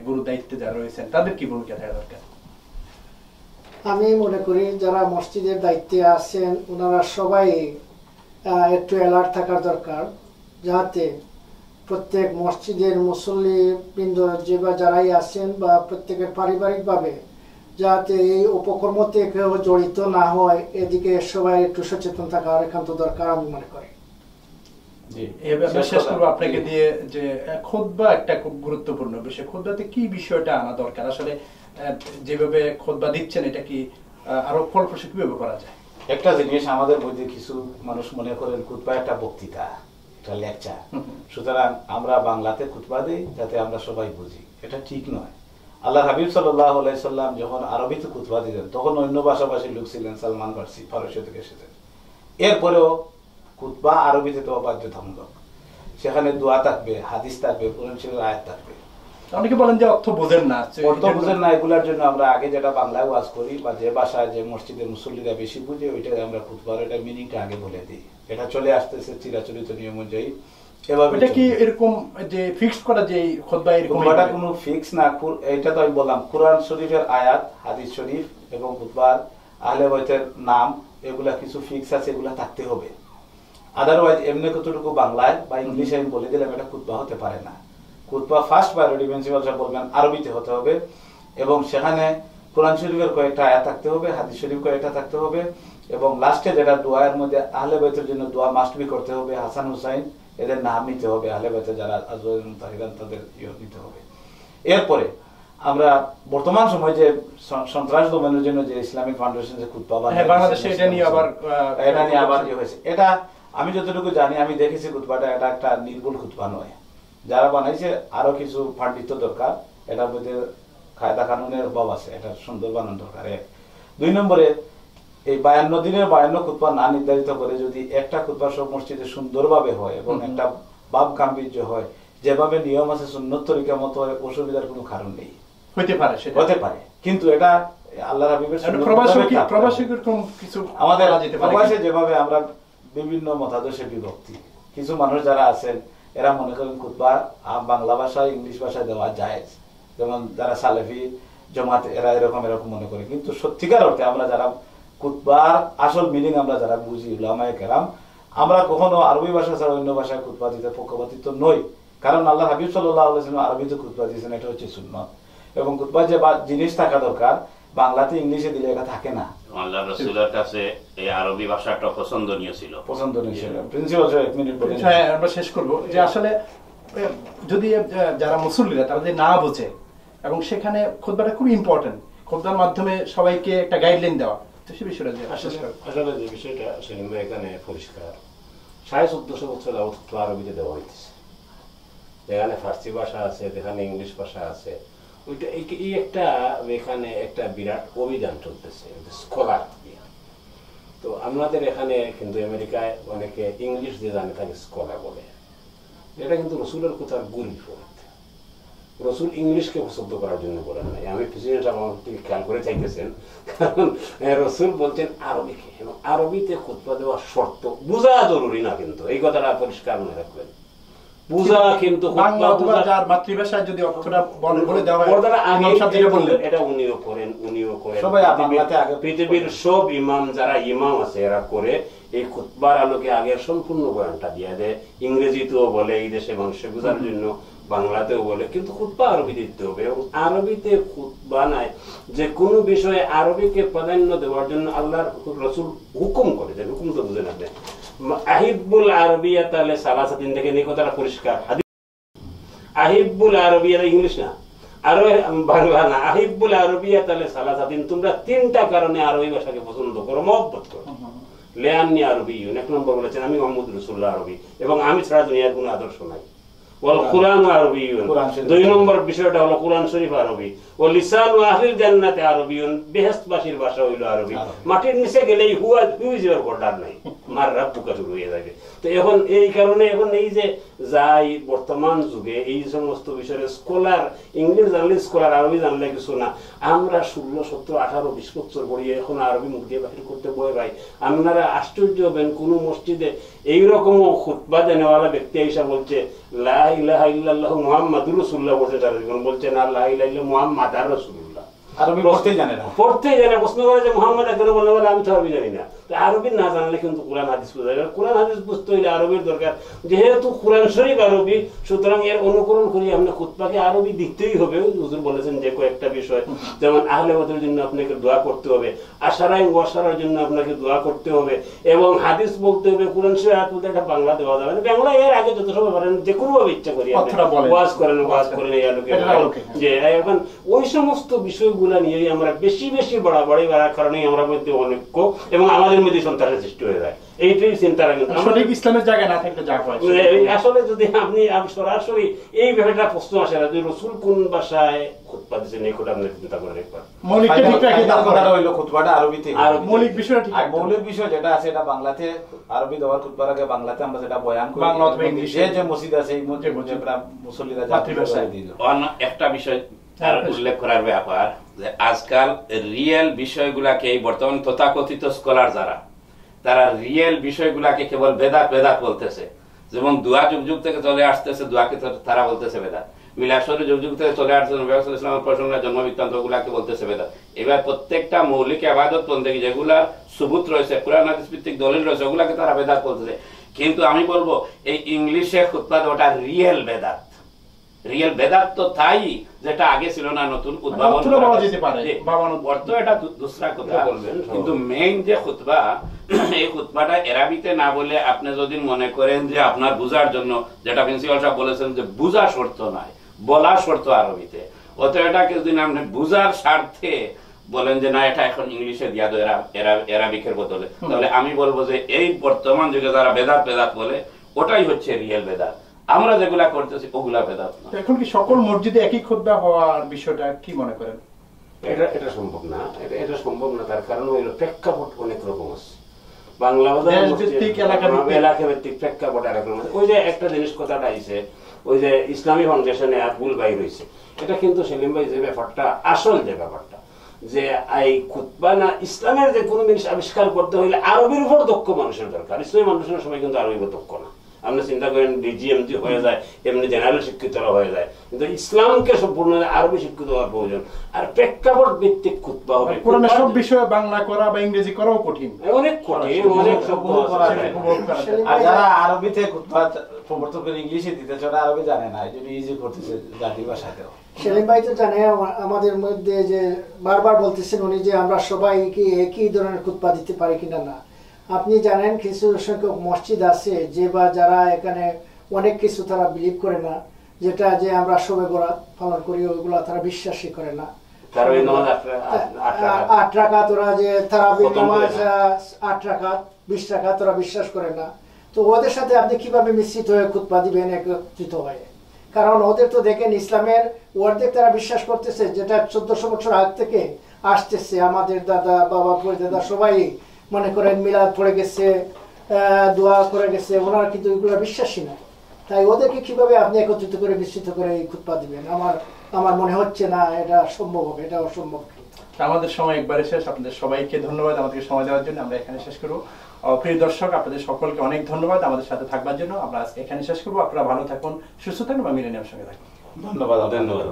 গুরু দায়িত্বে যারা রয়েছেন তাদের কি ভূমিকা থাকা দরকার? আমি মনে করি যারা মসজিদের দায়িত্বে আছেন ওনারা সবাই একটু অ্যালার্ট থাকার দরকার, যাতে প্রত্যেক মসজিদের মুসল্লি বৃন্দ যে বা যারাই আছেন বা প্রত্যেকের পারিবারিকভাবে যাতে এই উপকর্মতে কেউ জড়িত না হয়, এদিকে সবাই একটু সচেতন থাকা একান্ত দরকার আমি মনে করি। শেষ করবো আপনাকে দিয়ে যে খুতবা একটা খুব গুরুত্বপূর্ণ বিষয়, খুতবাতে কি বিষয়টা আনা দরকার? আসলে যেভাবে খুতবা দিচ্ছেন এটা কি আরো ফলপ্রসূ কিভাবে করা যায়? একটা জিনিস আমাদের মধ্যে কিছু মানুষ মনে করেন খুতবা একটা বক্তৃতা, একটা লেকচার, সুতরাং আমরা বাংলাতে খুতবা দিই যাতে আমরা সবাই বুঝি, এটা ঠিক নয়। আল্লাহ হাবিব সাল্লাল্লাহু আলাইহি সাল্লাম যখন আরবিতে খুতবা দিতেন তখন অন্য ভাষাভাষী লোক ছিলেন, সালমান ফার্সি, ফারসি থেকে এসেছেন। এরপরেও খুতবা আরবিতে তো বাধ্যতামূলক, সেখানে দোয়া থাকবে, হাদিস থাকবে, কোরআন শরীফের আয়াত থাকবে। অনেকে বলেন যে অর্থ বোঝেন না, অর্থ বোঝেন না, এগুলার জন্য আমরা আগে যেটা বাংলায় ওয়াজ করি বা যে ভাষায় যে মসজিদের মুসল্লিরা বেশি বুঝে ওইটা আমরা খুতবার এটা মিনিংটা আগে বলে দিই। এটা চলে আসতেছে চিরাচরিত নিয়ম অনুযায়ী। এটা কি এরকম যে ফিক্স করা যে খুতবা এরকম? এটা কোনো ফিক্স না, এটা তো আমি বললাম কোরআন শরীফের আয়াত, হাদিস শরীফ এবং খুতবার আহলে বাইতের নাম, এগুলা কিছু ফিক্স আছে, এগুলা থাকতে হবে। আদারওয়াইজ এমনি কতটুকু বাংলায় বা ইংলিশে আমি বলে দিলাম এটা খুতবা হতে পারে না। খুতবা ফার্স্ট প্রায়োরিটি প্রিন্সিপাল সাহেব বলবেন আরবিতে হতে হবে এবং সেখানে কোরআন শরীফের কয়েকটা আয়াত থাকতে হবে, হাদিস শরীফ কয়েকটা থাকতে হবে এবং লাস্টে যেটা দোয়ার মধ্যে আহলে বাইতের জন্য দোয়া মাস্ট বি করতে হবে, হাসান হুসাইন এদের নাম নিতে হবে, আহলে বাইতে যারা আজওয়াজ মুতাহিরান তাদের নিতে হবে। এরপরে আমরা বর্তমান সময় যে সন্ত্রাস দমনের জন্য যে ইসলামিক ফাউন্ডেশন যে খুতবা বাংলাদেশে এটা নিয়ে আবার হয়েছে, এটা আমি যতটুকু জানি, আমি দেখেছি খুতবাটা এটা একটা নির্ভুল খুতবা নয়। যারা বানাইছে আরো কিছু পাণ্ডিত্য দরকার, এটার মধ্যে কায়দা কানুনের অভাব আছে, এটা সুন্দর বানানো দরকার। এক, দুই নম্বরে এই 52 দিনের 52 খুতবা না নির্ধারিত করে যদি একটা খুতবা সব মসজিদে সুন্দরভাবে হয় এবং একটা ভাব গাম্ভীর্য হয়, যেভাবে নিয়ম আছে সুন্নত তরিকা মতো হয়, অসুবিধার কোনো কারণ নেই। হতে পারে, সেটা হতে পারে, কিন্তু এটা আল্লাহর হাবিবের কিছু আমাদের প্রবাসে যেভাবে আমরা বিভিন্ন মতাদর্শে বিভক্তি, কিছু মানুষ যারা আছেন এরা মনে করেন খুতবা বাংলা ভাষায় ইংলিশ ভাষায় দেওয়া যায়, যেমন যারা সালেফি জমাত এরা এরকম মনে করে। কিন্তু সত্যিকার অর্থে আমরা যারা খুতবার আসল মিনিং আমরা যারা বুঝি উলামায়ে কেরাম, আমরা কখনো আরবি ভাষা ছাড়া অন্য ভাষায় খুতবা দিতে পক্ষপাতিত্ব নই। কারণ আল্লাহ হাবিব সাল্লাল্লাহু আলাইহি ওয়াসাল্লাম আরবিতে খুতবা দিয়েছেন, এটা হচ্ছে সুন্নাত। এবং খুতবা যে জিনিস থাকা দরকার বাংলাতে ইংলিশে দিলে এটা থাকে না। আল্লাহ রাসূলের কাছে এই আরবি ভাষাটা পছন্দনীয় ছিল। প্রিন্সিপাল স্যার 1 মিনিট বলেন। আমরা শেষ করব যে আসলে যদি যারা মুসল্লিরা তারা যদি না বোঝে, এবং সেখানে খুতবাটা খুব ইম্পর্টেন্ট, খুতবার মাধ্যমে সবাইকে একটা গাইডলাইন দেওয়া, তো সেই বিষয়টা আসলে যে বিষয়টা সেলিম ভাই এখানে পরিষ্কার, 1450 বছর যাবত আরবিতে দেওয়া হইতেছে। যেখানে ফার্সি ভাষা আছে, যেখানে ইংলিশ ভাষা আছে, ওইটা এই একটা এখানে একটা বিরাট অভিযান চলতেছে স্কলার। তো আমাদের এখানে কিন্তু আমেরিকায় অনেকে ইংলিশ যে জানে তাকে স্কলার বলে। এটা কিন্তু রসুলের কথার গুরুত্ব। রসুল ইংলিশকে পছন্দ করার জন্য বলেন নাই। আমি প্রেসিডেন্ট আমার থেকে খেয়াল করে চাইতেছেন, কারণ রসুল বলছেন আরবিকে, এবং আরবিতে খুতবা দেওয়ার শর্ত বোঝা জরুরি না, কিন্তু এই কথাটা পরিষ্কার মনে রাখবেন। বুঝা কিন্তু মাতৃভাষায় যদি অর্থটা বলে দেওয়া হয়, এটা উনিও করেন। পৃথিবীর সব ইমাম যারা ইমাম আছে এরা করে এই খুতবার আলোকে আগের সম্পূর্ণ বয়ানটা দিয়ে দেয়। ইংরেজিতেও বলে, এই দেশে মানুষের বোঝার জন্য বাংলাতেও বলে, কিন্তু খুতবা আরবি দিতে হবে। এবং আরবিতে খুতবা নাই, যে কোনো বিষয়ে আরবিকে প্রাধান্য দেওয়ার জন্য আল্লাহর রাসূল হুকুম করে। যে হুকুম তো বুঝেন আপনি, আহিব্বুল আরবিয়াত আলা সালাসাতিন, দেখেন এই কথাটা পরিষ্কার। আহিব্বুল আরবিয়াত ইংলিশ না, আর বাংলা না, আহিব্বুল আরবিয়াত আলা সালাসাতিন, তোমরা 3টা কারণে আরবি ভাষাকে পছন্দ করো, মহব্বত করো। লিআন্নী আরবিয়্যুন, 1 নম্বর বলেছেন আমি মুহাম্মদ রাসূলুল্লাহ আরবি, এবং আমি ছাড়া দুনিয়ার কোনো আদর্শ নাই। ওয়াল কুরআন আরবিয়্যুন, 2 নম্বর বিষয়টা হলো কোরআন শরীফ আরবি। ওয়া লিসানু আহলিল জান্নাতি আরবিয়্যুন, বেহেশতবাসীর ভাষা হইল আরবি। মাটির নিচে গেলেই হু ইজ ইওর গড নাই, মার রাব্বুকা শুরু হয়ে যাবে। তো এখন এই কারণে এখন এই যে যাই বর্তমান যুগে এই সমস্ত বিষয়ের স্কলার, ইংলিশ জানলে স্কলার, আরবি জানলে কিছু না। আমরা 16, 17, 18, 20 বছর পড়িয়ে এখন আরবি মুখ দিয়ে বাহির করতে ভয় পাই। আপনারা আশ্চর্য হবেন, কোন মসজিদে এইরকম খুতবা দেনেওয়ালা ব্যক্তি এসে বলছে লা ইলাহা ইল্লাল্লাহু মুহাম্মাদুর রাসূলুল্লাহ বলছে, তারা বলছে না লা ইলাহা ইল্লাল্লাহু মুহাম্মাদার রাসূলুল্লাহ। আরবি পড়তেই জানে না, প্রশ্ন করে যে মুহাম্মদ কেন বললে, বলে আমি তো আরবি জানি না। আরবি না জানলে কিন্তু কোরআন হাদিস বোঝা যাবে। কোরআন হাদিস বুঝতে হইলে আরবির দরকার। যেহেতু কোরআন শরীফ আরবি, সুতরাং এর অনুকরণ করি আপনি খুতবাকে আরবি দিতেই হবে। হুজুর বলেছেন যে কয়েকটা বিষয়, যেমন আহলে ওয়াদের জন্য আপনাকে দোয়া করতে হবে, আশারাই ওয়াশারার জন্য আপনাকে দোয়া করতে হবে, এবং হাদিস বলতে হবে। কোরআন শরীফ আয়াত বলতে একটা বাংলা দেওয়া যাবে না, বাংলা এর আগে যত সময় পারেন যে কোনো ভাবে ইচ্ছা করি ওয়াজ করেন এই আলোকে। যে এখন ওই সমস্ত বিষয়গুলা নিয়েই আমরা বেশি বাড়াবাড়ি বাড়ার কারণে আমরা মধ্যে অনৈক্য এবং আমাদের মধ্যে সন্ত্রাসের সৃষ্টি হয়ে যায়। এইটাই চিন্তা রাখেন, ইসলামের জায়গায় না থাকলে যা হয়। আসলে যদি আপনি সরাসরি এই বিষয়টা প্রশ্ন আসে না যে রসুল কোন ভাষায় খুতবা দিয়েছেন, এই কথা আপনি চিন্তা করে দেখবেন। মৌলিক বিষয় যেটা আছে এটা বাংলাতে, আরবি দেওয়ার খুতবার আগে বাংলাতে আমরা যেটা বয়ান করি, যে মসজিদ আছে এই মুসল্লিরা একটা বিষয় উল্লেখ করার ব্যাপার, যে আজকাল রিয়েল বিষয়গুলাকে এই বর্তমান তথাকথিত স্কলার যারা, তারা রিয়েল বিষয়গুলাকে কেবল বেদাত বলতেছে। যেমন দোয়া যুগ যুগ থেকে চলে আসতেছে, দোয়াকে তারা বলতেছে বেদাত। মিলাদ শরীফ যুগ যুগ থেকে চলে আসতেছে, নবী সাল্লাল্লাহু আলাইহি ওয়াসাল্লামের প্রসঙ্গ জন্ম বৃত্তান্ত গুলাকে বলতেছে বেদাত। এবার প্রত্যেকটা মৌলিক ইবাদত বন্দেগী যেগুলা সুবুত রয়েছে, কুরআন হাদিস ভিত্তিক দলিল রয়েছে, ওগুলাকে তারা বেদাত বলতেছে। কিন্তু আমি বলবো এই ইংলিশে খুতবা দেওয়াটা রিয়েল বেদাত। রিয়েল বেদাত তো তাই যেটা আগে ছিল না, নতুন উদ্ভাবন এটা দুসরা কথা বলবেন। কিন্তু মেইন যে খুতবা, এই খুতবাটা আরবিতে না বলে আপনি যদি মনে করেন যে আপনার বুঝার জন্য, যেটা প্রিন্সিপাল সাহেব বলেছেন যে বুঝা শর্ত নয়, বলা শর্ত আরবিতে, অতএব এটাকে যদি আপনি বুঝার স্বার্থে বলেন যে না এটা এখন ইংলিশে দিয়া দেয় আরবিকের বদলে, তাহলে আমি বলবো যে এই বর্তমান যুগে যারা বেদাত বলে ওটাই হচ্ছে রিয়েল বেদাত। আমরা যেগুলা করতেছি ওগুলা বেদাত না। এখন কি সকল মসজিদে একই খুতবা হওয়ার বিষয়টা কি মনে করেন? এটা সম্ভব না, এটা সম্ভব না। তার কারণ হইল প্রেক্ষাপট অনেক রকম আছে। বাংলা এলাকা ভিত্তিক প্রেক্ষাপট আরেক রকম আছে। ওই যে একটা জিনিস কথাটা আইছে, ওই যে ইসলামী ফাউন্ডেশনে আবুল ভাই রয়েছে, এটা কিন্তু সেলিম ভাই যে ব্যাপারটা, আসল যে ব্যাপারটা, যে এই খুতবা না ইসলামের যে কোনো জিনিস আবিষ্কার করতে হইলে আরবির উপর দক্ষ মানুষের দরকার। ইসলামী মানুষের সময় কিন্তু আরবির উপর দক্ষ না। আপনি চিন্তা করেন ডিজিএমজি হয়ে যায়, এমনি জেনারেল শিক্ষিতরা হয়ে যায়, কিন্তু ইসলামকে সম্পূর্ণ আরবি শিক্ষিত হওয়ার প্রয়োজন। আর প্রেক্ষাপট ভিত্তিক খুতবা হবে। কোরআনের সব বিষয়ে বাংলা করা বা ইংরেজি করাও কঠিন, অনেক কঠিন, অনেক আর যারা আরবিতে খুতবা প্রবর্তন করে ইংলিশে দিতে চায়, আরবি জানে না, এই জন্য ইজি করতেছে জাতির ভাষাতেও। সেলিম ভাই তো জানে আমাদের মধ্যে যে বারবার বলতেছেন উনি যে আমরা সবাই কি একই ধরনের খুতবা দিতে পারি কিনা না। আপনি জানেন কিছু সংখ্যক মসজিদ আছে যে বা যারা এখানে অনেক কিছু তারা বিলিভ করে না, যেটা যে আমরা শবে বরাত পালন করি ওইগুলা তারা বিশ্বাসই করে না। 8 রাকাত ওরা যে তারাবির নামাজ 8 রাকাত 20 রাকাত ওরা বিশ্বাস করে না। তো ওদের সাথে আপনি কিভাবে মিশ্রিত হয়ে খুতবা দিবেন একত্রিত হয়ে? কারণ ওদের তো দেখেন ইসলামের অর্ধেক তারা বিশ্বাস করতেছে, যেটা 1400 বছর আগ থেকে আসতেছে। আমাদের দাদা বাবা পরিদাদা সবাই মনে করেন মিলাদ পড়ে গেছে, দোয়া করে গেছে, ওনারা কিন্তু এগুলো বিশ্বাসী না। তাই ওদেরকে কিভাবে আপনি একত্রিত করে মিশ্রিত করে এই খুতবা দিবেন? আমার মনে হচ্ছে না এটা সম্ভব হবে, এটা অসম্ভব। আমাদের সময় একবারে শেষ। আপনাদের সবাইকে ধন্যবাদ আমাদেরকে সময় দেওয়ার জন্য। আমরা এখানে শেষ করবো। প্রিয় দর্শক, আপনাদের সকলকে অনেক ধন্যবাদ আমাদের সাথে থাকবার জন্য। আমরা আজকে এখানে শেষ করবো। আপনারা ভালো থাকুন, সুস্থ থাকুন বা মিলেনিয়ামের সঙ্গে থাকুন। ধন্যবাদ। ধন্যবাদ।